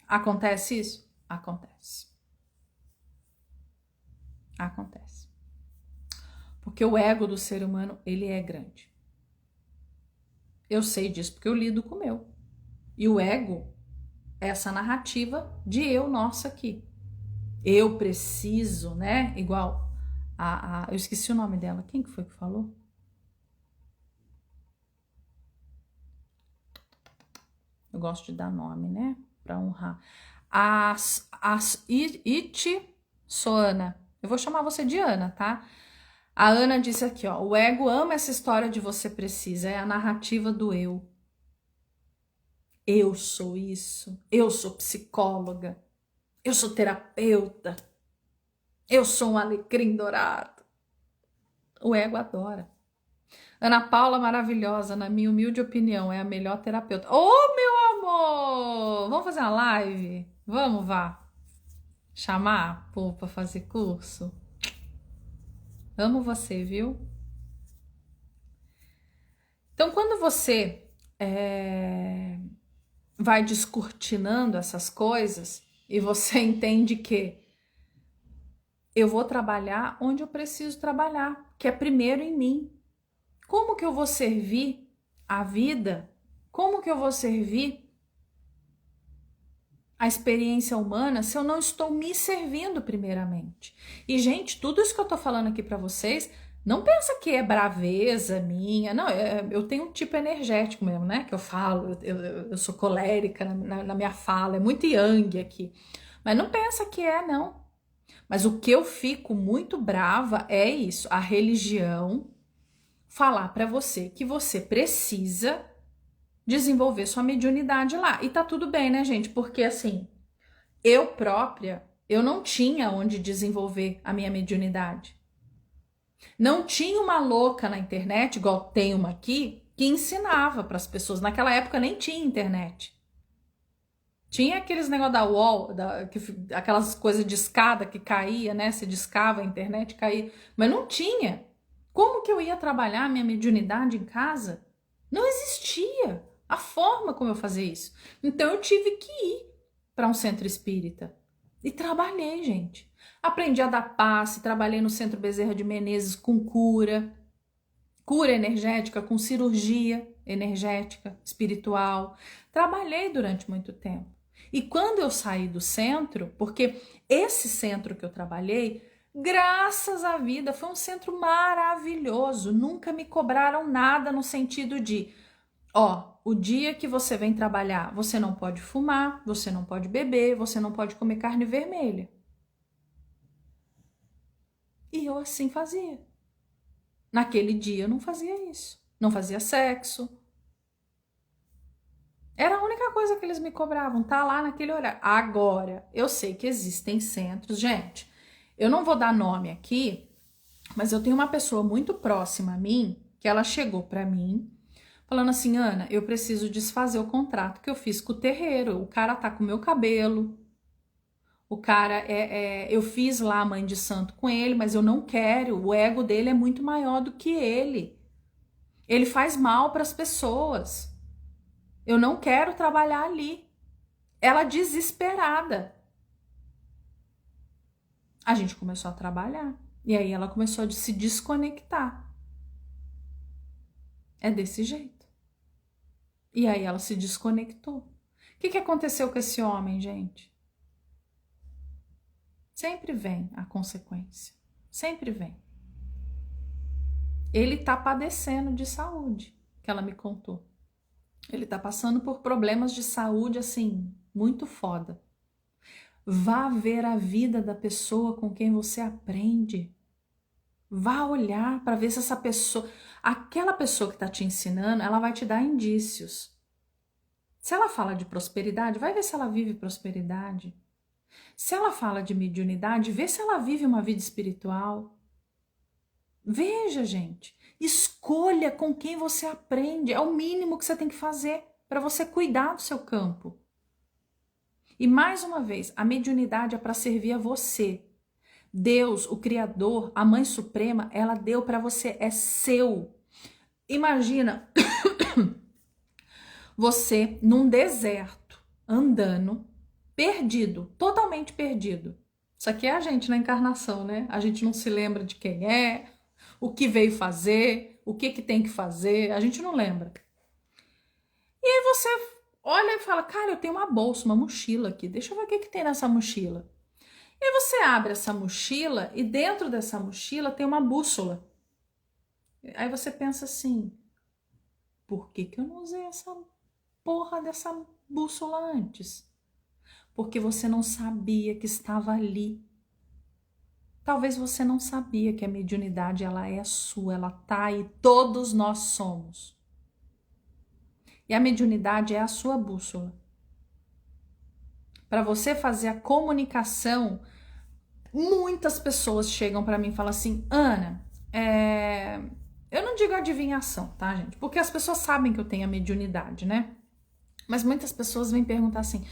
Acontece isso? Acontece. Acontece. Porque o ego do ser humano, ele é grande. Eu sei disso porque eu lido com o meu. E o ego é essa narrativa de eu nossa aqui. Eu preciso, né? Igual eu esqueci o nome dela. Quem que foi que falou? Eu gosto de dar nome, né? Para honrar. Iti Soana. Eu vou chamar você de Ana, tá? A Ana disse aqui, ó. O ego ama essa história de você precisa. É a narrativa do eu. Eu sou isso. Eu sou psicóloga. Eu sou terapeuta. Eu sou um alecrim dourado. O ego adora. Ana Paula, maravilhosa, na minha humilde opinião, é a melhor terapeuta. Ô, meu amor! Vamos fazer uma live? Vamos, vá. Chamar para fazer curso? Amo você, viu? Então, quando você vai descortinando essas coisas e você entende que eu vou trabalhar onde eu preciso trabalhar, que é primeiro em mim. Como que eu vou servir a vida? Como que eu vou servir a experiência humana se eu não estou me servindo primeiramente? E, gente, tudo isso que eu tô falando aqui para vocês, não pensa que é braveza minha, não, eu tenho um tipo energético mesmo, né, que eu falo, eu sou colérica na minha fala, é muito yang aqui, mas não pensa que é, não. Mas o que eu fico muito brava é isso, a religião falar para você que você precisa desenvolver sua mediunidade lá. E tá tudo bem, né, gente? Porque assim, eu própria, eu não tinha onde desenvolver a minha mediunidade. Não tinha uma louca na internet, igual tem uma aqui, que ensinava para as pessoas. Naquela época nem tinha internet. Tinha aqueles negócio da UOL, aquelas coisas de escada que caía, né? Se discava a internet, caía. Mas não tinha. Como que eu ia trabalhar a minha mediunidade em casa? Não existia a forma como eu fazia isso. Então eu tive que ir para um centro espírita. E trabalhei, gente. Aprendi a dar passe, trabalhei no Centro Bezerra de Menezes com cura energética, com cirurgia energética, espiritual. Trabalhei durante muito tempo. E quando eu saí do centro, porque esse centro que eu trabalhei, graças à vida, foi um centro maravilhoso. Nunca me cobraram nada no sentido de, ó, o dia que você vem trabalhar, você não pode fumar, você não pode beber, você não pode comer carne vermelha. E eu assim fazia. Naquele dia eu não fazia isso. Não fazia sexo. Era a única coisa que eles me cobravam, tá lá naquele horário. Agora, eu sei que existem centros, gente. Eu não vou dar nome aqui, mas eu tenho uma pessoa muito próxima a mim que ela chegou para mim falando assim: Ana, eu preciso desfazer o contrato que eu fiz com o terreiro. O cara tá com o meu cabelo. O cara eu fiz lá a mãe de santo com ele, mas eu não quero. O ego dele é muito maior do que ele. Ele faz mal para as pessoas. Eu não quero trabalhar ali. Ela desesperada. A gente começou a trabalhar. E aí ela começou a se desconectar. É desse jeito. E aí ela se desconectou. O que aconteceu com esse homem, gente? Sempre vem a consequência. Sempre vem. Ele tá padecendo de saúde, que ela me contou. Ele tá passando por problemas de saúde, assim, muito foda. Vá ver a vida da pessoa com quem você aprende. Vá olhar para ver se essa pessoa, aquela pessoa que está te ensinando, ela vai te dar indícios. Se ela fala de prosperidade, vai ver se ela vive prosperidade. Se ela fala de mediunidade, vê se ela vive uma vida espiritual. Veja, gente, escolha com quem você aprende. É o mínimo que você tem que fazer para você cuidar do seu campo. E mais uma vez, a mediunidade é para servir a você. Deus, o Criador, a Mãe Suprema, ela deu para você, é seu. Imagina você num deserto, andando, perdido, totalmente perdido. Isso aqui é a gente na encarnação, né? A gente não se lembra de quem é, o que veio fazer, o que tem que fazer, a gente não lembra. E aí você olha e fala, cara, eu tenho uma bolsa, uma mochila aqui, deixa eu ver o que tem nessa mochila. E aí você abre essa mochila e dentro dessa mochila tem uma bússola. Aí você pensa assim, por que eu não usei essa porra dessa bússola antes? Porque você não sabia que estava ali. Talvez você não sabia que a mediunidade ela é sua, ela tá aí, todos nós somos. E a mediunidade é a sua bússola. Para você fazer a comunicação, muitas pessoas chegam para mim e falam assim, Ana, eu não digo adivinhação, tá, gente? Porque as pessoas sabem que eu tenho a mediunidade, né? Mas muitas pessoas vêm perguntar assim,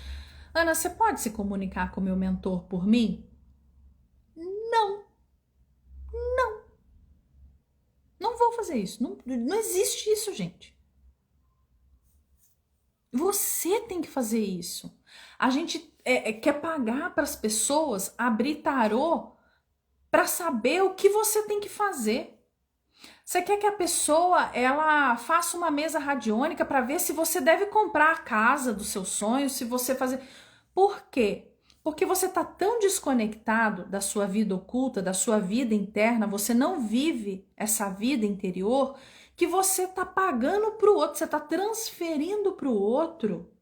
Ana, você pode se comunicar com o meu mentor por mim? Não, não vou fazer isso. Não existe isso, gente. Você tem que fazer isso. A gente quer pagar para as pessoas abrir tarô para saber o que você tem que fazer. Você quer que a pessoa ela faça uma mesa radiônica para ver se você deve comprar a casa dos seus sonhos, se você fazer. Por quê? Porque você está tão desconectado da sua vida oculta, da sua vida interna, você não vive essa vida interior, que você está pagando para o outro, você está transferindo para o outro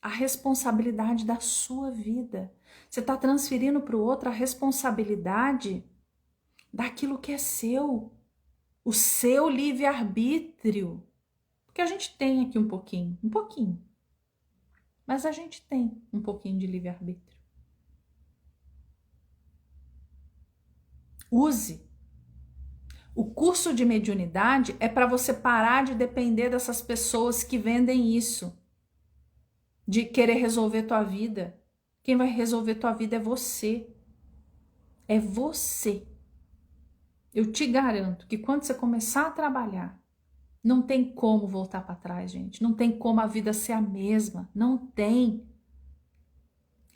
a responsabilidade da sua vida. Você está transferindo para o outro a responsabilidade daquilo que é seu, o seu livre-arbítrio. Porque a gente tem aqui um pouquinho, mas a gente tem um pouquinho de livre-arbítrio. Use. O curso de mediunidade é para você parar de depender dessas pessoas que vendem isso, de querer resolver tua vida. Quem vai resolver tua vida é você. É você. Eu te garanto que quando você começar a trabalhar, não tem como voltar para trás, gente. Não tem como a vida ser a mesma. Não tem.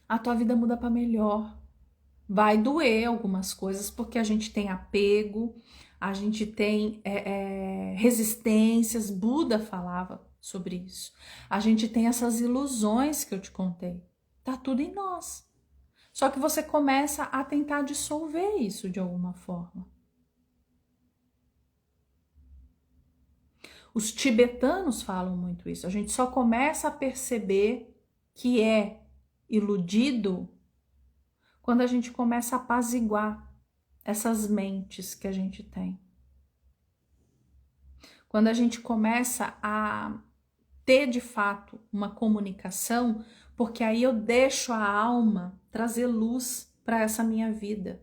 A tua vida muda para melhor. Vai doer algumas coisas, porque a gente tem apego, a gente tem resistências. Buda falava sobre isso. A gente tem essas ilusões que eu te contei. Tá tudo em nós. Só que você começa a tentar dissolver isso de alguma forma. Os tibetanos falam muito isso. A gente só começa a perceber que é iludido quando a gente começa a apaziguar essas mentes que a gente tem. Quando a gente começa a ter de fato uma comunicação, porque aí eu deixo a alma trazer luz para essa minha vida.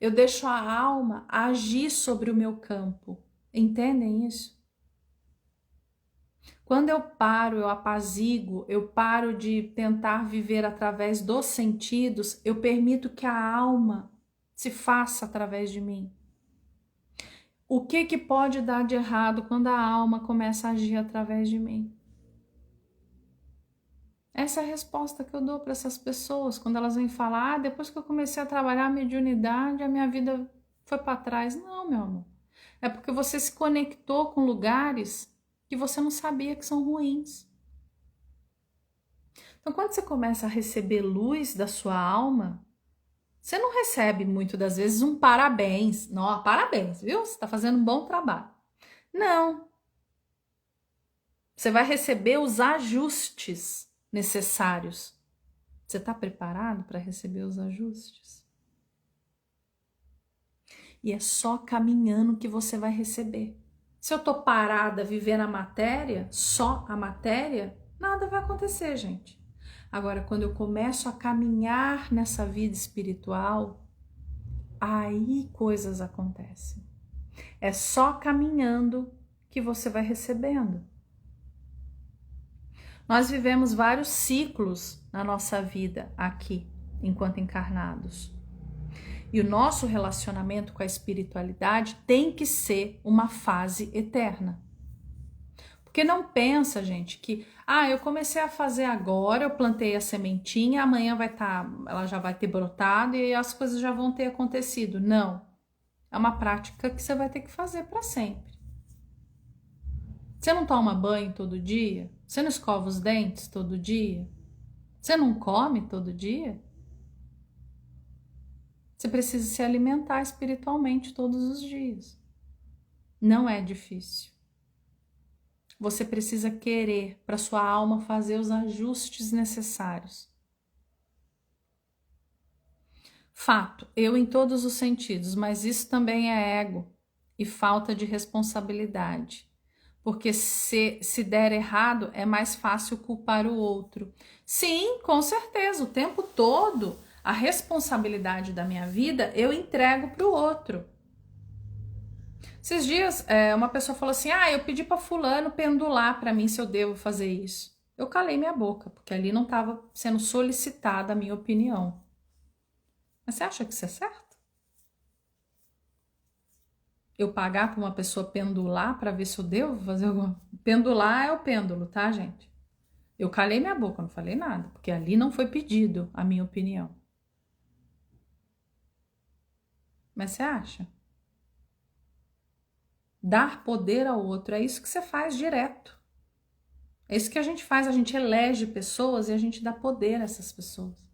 Eu deixo a alma agir sobre o meu campo. Entendem isso? Quando eu paro, eu apazigo, eu paro de tentar viver através dos sentidos, eu permito que a alma se faça através de mim. O que pode dar de errado quando a alma começa a agir através de mim? Essa é a resposta que eu dou para essas pessoas quando elas vêm falar, depois que eu comecei a trabalhar a mediunidade, a minha vida foi para trás. Não, meu amor. É porque você se conectou com lugares que você não sabia que são ruins. Então, quando você começa a receber luz da sua alma, você não recebe muitas das vezes um parabéns. Não, parabéns, viu? Você está fazendo um bom trabalho. Não. Você vai receber os ajustes necessários. Você está preparado para receber os ajustes? E é só caminhando que você vai receber. Se eu tô parada vivendo a matéria, só a matéria, nada vai acontecer, gente. Agora, quando eu começo a caminhar nessa vida espiritual, aí coisas acontecem. É só caminhando que você vai recebendo. Nós vivemos vários ciclos na nossa vida aqui, enquanto encarnados. E o nosso relacionamento com a espiritualidade tem que ser uma fase eterna. Porque não pensa, gente, que eu comecei a fazer agora, eu plantei a sementinha, amanhã ela já vai ter brotado e as coisas já vão ter acontecido. Não. É uma prática que você vai ter que fazer para sempre. Você não toma banho todo dia? Você não escova os dentes todo dia? Você não come todo dia? Você precisa se alimentar espiritualmente todos os dias. Não é difícil. Você precisa querer para sua alma fazer os ajustes necessários. Fato, eu em todos os sentidos, mas isso também é ego e falta de responsabilidade. Porque se der errado, é mais fácil culpar o outro. Sim, com certeza, o tempo todo, a responsabilidade da minha vida eu entrego para o outro. Esses dias, uma pessoa falou assim, eu pedi para fulano pendular para mim se eu devo fazer isso. Eu calei minha boca, porque ali não estava sendo solicitada a minha opinião. Mas você acha que isso é certo? Eu pagar para uma pessoa pendular para ver se eu devo fazer alguma... Pendular é o pêndulo, tá, gente? Eu calei minha boca, não falei nada, porque ali não foi pedido a minha opinião. Mas você acha? Dar poder ao outro, é isso que você faz direto. É isso que a gente faz, a gente elege pessoas e a gente dá poder a essas pessoas.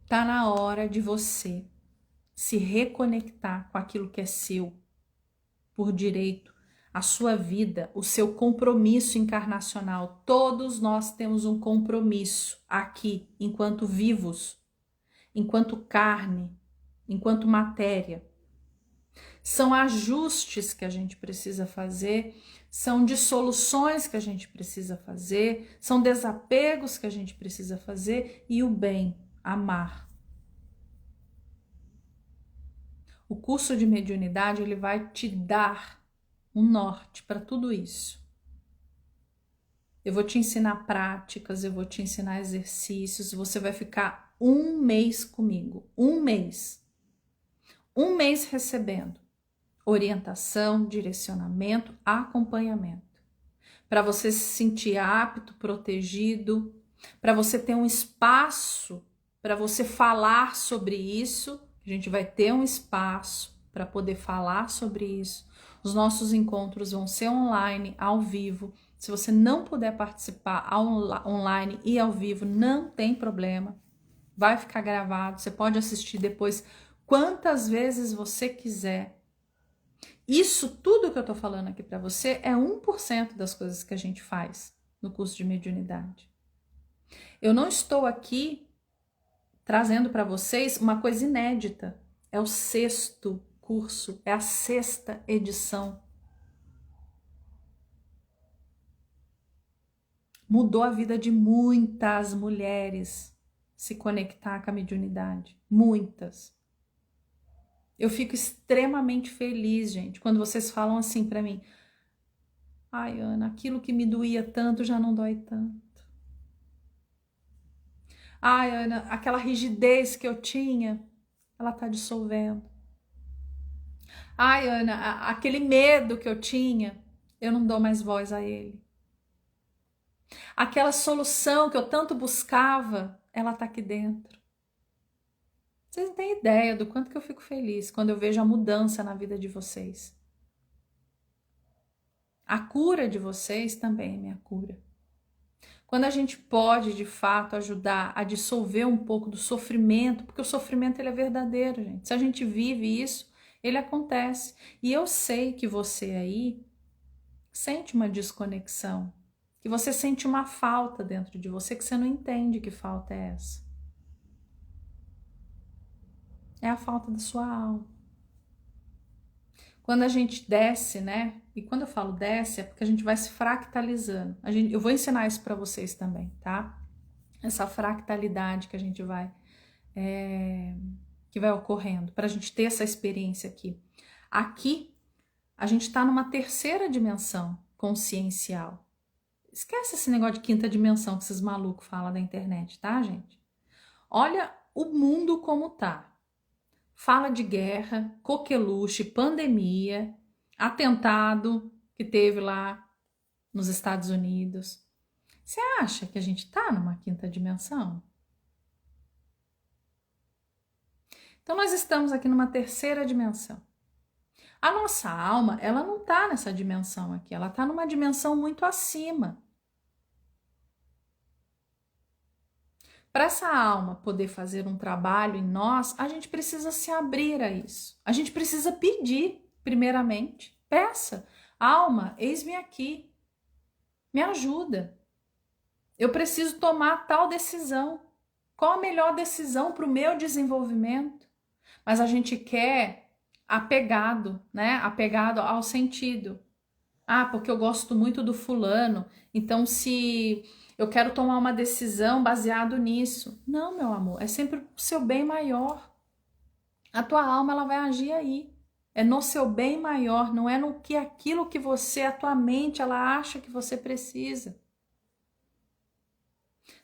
Tá na hora de você se reconectar com aquilo que é seu, por direito, a sua vida, o seu compromisso encarnacional. Todos nós temos um compromisso aqui, enquanto vivos, enquanto carne, enquanto matéria. São ajustes que a gente precisa fazer, são dissoluções que a gente precisa fazer, são desapegos que a gente precisa fazer e o bem, amar. O curso de mediunidade, ele vai te dar um norte para tudo isso. Eu vou te ensinar práticas, eu vou te ensinar exercícios, você vai ficar 1 mês comigo, 1 mês. 1 mês recebendo orientação, direcionamento, acompanhamento. Para você se sentir apto, protegido, para você ter um espaço para você falar sobre isso. A gente vai ter um espaço para poder falar sobre isso. Os nossos encontros vão ser online, ao vivo. Se você não puder participar online e ao vivo, não tem problema. Vai ficar gravado, você pode assistir depois quantas vezes você quiser. Isso tudo que eu tô falando aqui para você é 1% das coisas que a gente faz no curso de mediunidade. Eu não estou aqui trazendo para vocês uma coisa inédita. É o 6º curso, é a 6ª edição. Mudou a vida de muitas mulheres se conectar com a mediunidade. Muitas. Eu fico extremamente feliz, gente, quando vocês falam assim para mim: ai, Ana, aquilo que me doía tanto já não dói tanto. Ai, Ana, aquela rigidez que eu tinha, ela tá dissolvendo. Ai, Ana, aquele medo que eu tinha, eu não dou mais voz a ele. Aquela solução que eu tanto buscava, ela tá aqui dentro. Vocês não têm ideia do quanto que eu fico feliz quando eu vejo a mudança na vida de vocês. A cura de vocês também é minha cura. Quando a gente pode, de fato, ajudar a dissolver um pouco do sofrimento, porque o sofrimento ele é verdadeiro, gente. Se a gente vive isso, ele acontece. E eu sei que você aí sente uma desconexão que você sente uma falta dentro de você que você não entende que falta é essa. É a falta da sua alma. Quando a gente desce, né? E quando eu falo desce, é porque a gente vai se fractalizando. Eu vou ensinar isso para vocês também, tá? Essa fractalidade que a gente vai que vai ocorrendo, para a gente ter essa experiência aqui. Aqui, a gente está numa terceira dimensão consciencial. Esquece esse negócio de quinta dimensão que esses malucos falam da internet, tá, gente? Olha o mundo como tá. Fala de guerra, coqueluche, pandemia, atentado que teve lá nos Estados Unidos. Você acha que a gente tá numa quinta dimensão? Então nós estamos aqui numa terceira dimensão. A nossa alma, ela não tá nessa dimensão aqui, ela tá numa dimensão muito acima. Para essa alma poder fazer um trabalho em nós, a gente precisa se abrir a isso. A gente precisa pedir, primeiramente. Peça, alma, eis-me aqui. Me ajuda. Eu preciso tomar tal decisão. Qual a melhor decisão para o meu desenvolvimento? Mas a gente quer apegado, né? Apegado ao sentido. Ah, porque eu gosto muito do fulano, então se eu quero tomar uma decisão baseado nisso. Não, meu amor, é sempre o seu bem maior. A tua alma, ela vai agir aí. É no seu bem maior, não é no que aquilo que você, a tua mente, ela acha que você precisa.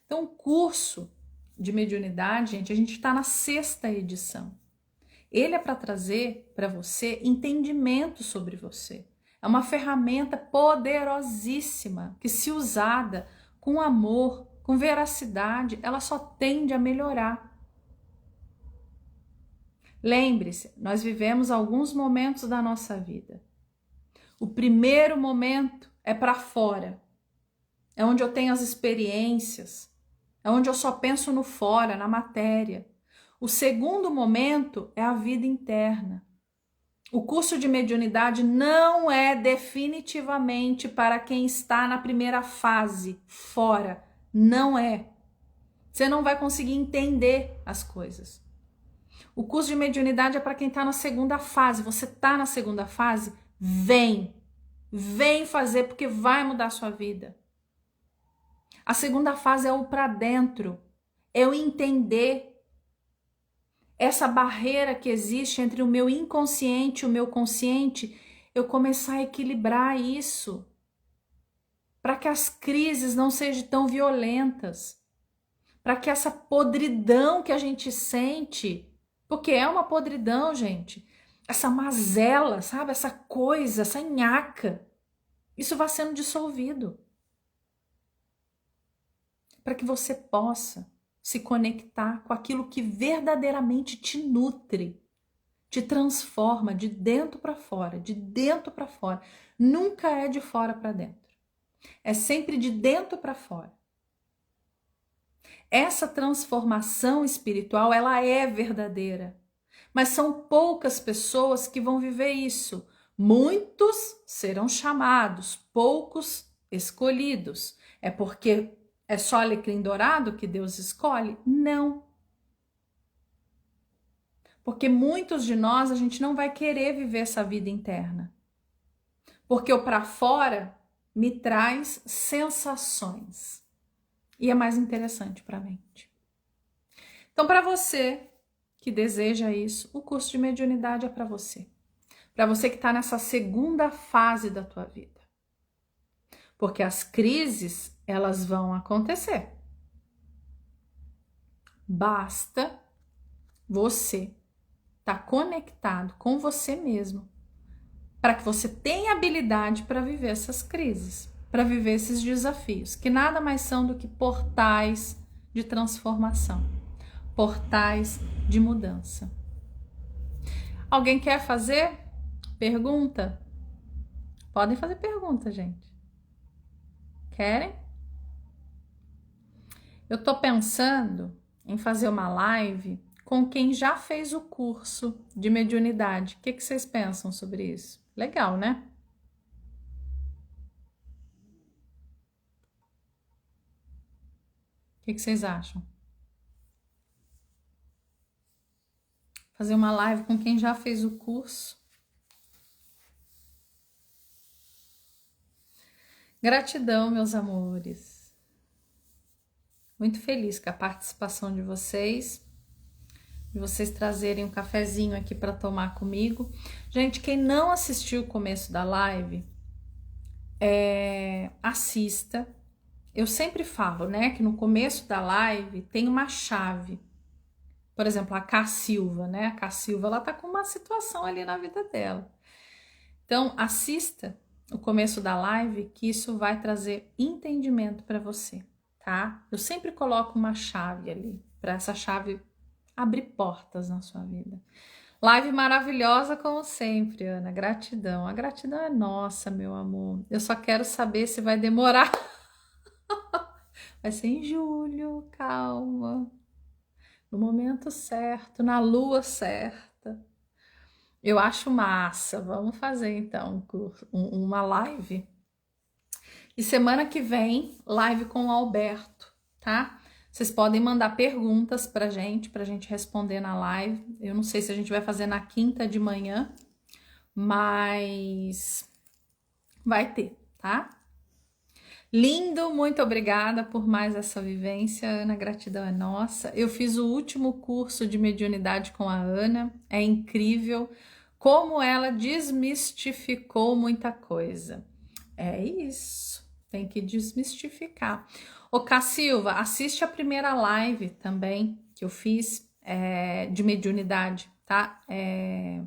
Então, o curso de mediunidade, gente, a gente está na 6ª edição. Ele é para trazer para você entendimento sobre você. É uma ferramenta poderosíssima que, se usada com amor, com veracidade, ela só tende a melhorar. Lembre-se, nós vivemos alguns momentos da nossa vida. O primeiro momento é para fora. É onde eu tenho as experiências. É onde eu só penso no fora, na matéria. O segundo momento é a vida interna. O curso de mediunidade não é definitivamente para quem está na primeira fase, fora. Não é. Você não vai conseguir entender as coisas. O curso de mediunidade é para quem está na segunda fase. Você está na segunda fase? Vem. Vem fazer porque vai mudar a sua vida. A segunda fase é o para dentro. É o entender essa barreira que existe entre o meu inconsciente e o meu consciente, eu começar a equilibrar isso, para que as crises não sejam tão violentas, para que essa podridão que a gente sente, porque é uma podridão, gente, essa mazela, sabe, essa coisa, essa nhaca, isso vá sendo dissolvido, para que você possa se conectar com aquilo que verdadeiramente te nutre, te transforma de dentro para fora, de dentro para fora. Nunca é de fora para dentro. É sempre de dentro para fora. Essa transformação espiritual, ela é verdadeira. Mas são poucas pessoas que vão viver isso. Muitos serão chamados, poucos escolhidos. É porque é só alecrim dourado que Deus escolhe? Não. Porque muitos de nós, a gente não vai querer viver essa vida interna. Porque o para fora me traz sensações. E é mais interessante para a mente. Então, para você que deseja isso, o curso de mediunidade é para você. Para você que está nessa segunda fase da tua vida. Porque as crises, elas vão acontecer. Basta você estar conectado com você mesmo para que você tenha habilidade para viver essas crises, para viver esses desafios, que nada mais são do que portais de transformação, portais de mudança. Alguém quer fazer pergunta? Podem fazer pergunta, gente. Querem? Eu tô pensando em fazer uma live com quem já fez o curso de mediunidade. O que vocês pensam sobre isso? Legal, né? que vocês acham? Fazer uma live com quem já fez o curso. Gratidão, meus amores. Muito feliz com a participação de vocês trazerem um cafezinho aqui para tomar comigo. Gente, quem não assistiu o começo da live, assista. Eu sempre falo, né, que no começo da live tem uma chave. Por exemplo, a Cá Silva, né? A Cá Silva, ela tá com uma situação ali na vida dela. Então, assista o começo da live, que isso vai trazer entendimento para você, tá? Eu sempre coloco uma chave ali, para essa chave abrir portas na sua vida. Live maravilhosa como sempre, Ana. Gratidão. A gratidão é nossa, meu amor. Eu só quero saber se vai demorar. Vai ser em julho, calma. No momento certo, na lua certa. Eu acho massa. Vamos fazer então uma live. E semana que vem, live com o Alberto, tá? Vocês podem mandar perguntas pra gente responder na live. Eu não sei se a gente vai fazer na quinta de manhã, mas vai ter, tá? Lindo, muito obrigada por mais essa vivência, Ana, gratidão é nossa. Eu fiz o último curso de mediunidade com a Ana, é incrível como ela desmistificou muita coisa. É isso, tem que desmistificar. Ô, Cacilva, assiste a primeira live também que eu fiz de mediunidade, tá?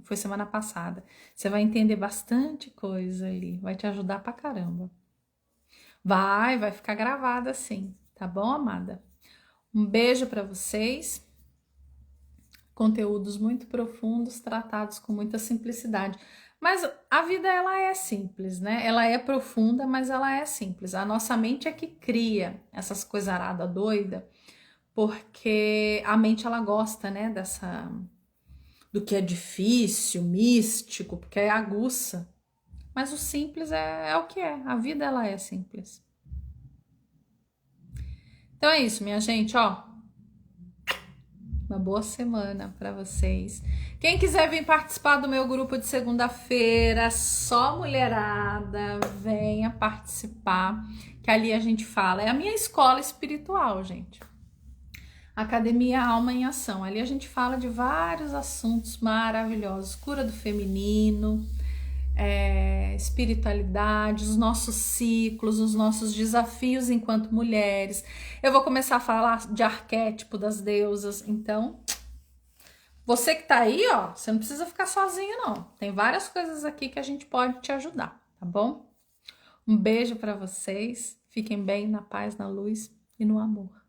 Foi semana passada. Você vai entender bastante coisa ali, vai te ajudar pra caramba. Vai ficar gravada assim, tá bom, amada? Um beijo para vocês. Conteúdos muito profundos, tratados com muita simplicidade. Mas a vida, ela é simples, né? Ela é profunda, mas ela é simples. A nossa mente é que cria essas coisaradas doidas, porque a mente, ela gosta, né, do que é difícil, místico, porque é aguça. Mas o simples é o que é. A vida, ela é simples. Então é isso, minha gente, ó. Uma boa semana para vocês. Quem quiser vir participar do meu grupo de segunda-feira, só mulherada, venha participar, que ali a gente fala. É a minha escola espiritual, gente. Academia Alma em Ação. Ali a gente fala de vários assuntos maravilhosos. Cura do feminino, espiritualidade, os nossos ciclos, os nossos desafios enquanto mulheres. Eu vou começar a falar de arquétipo das deusas. Então, você que tá aí, ó, você não precisa ficar sozinho, não. Tem várias coisas aqui que a gente pode te ajudar, tá bom? Um beijo para vocês. Fiquem bem, na paz, na luz e no amor.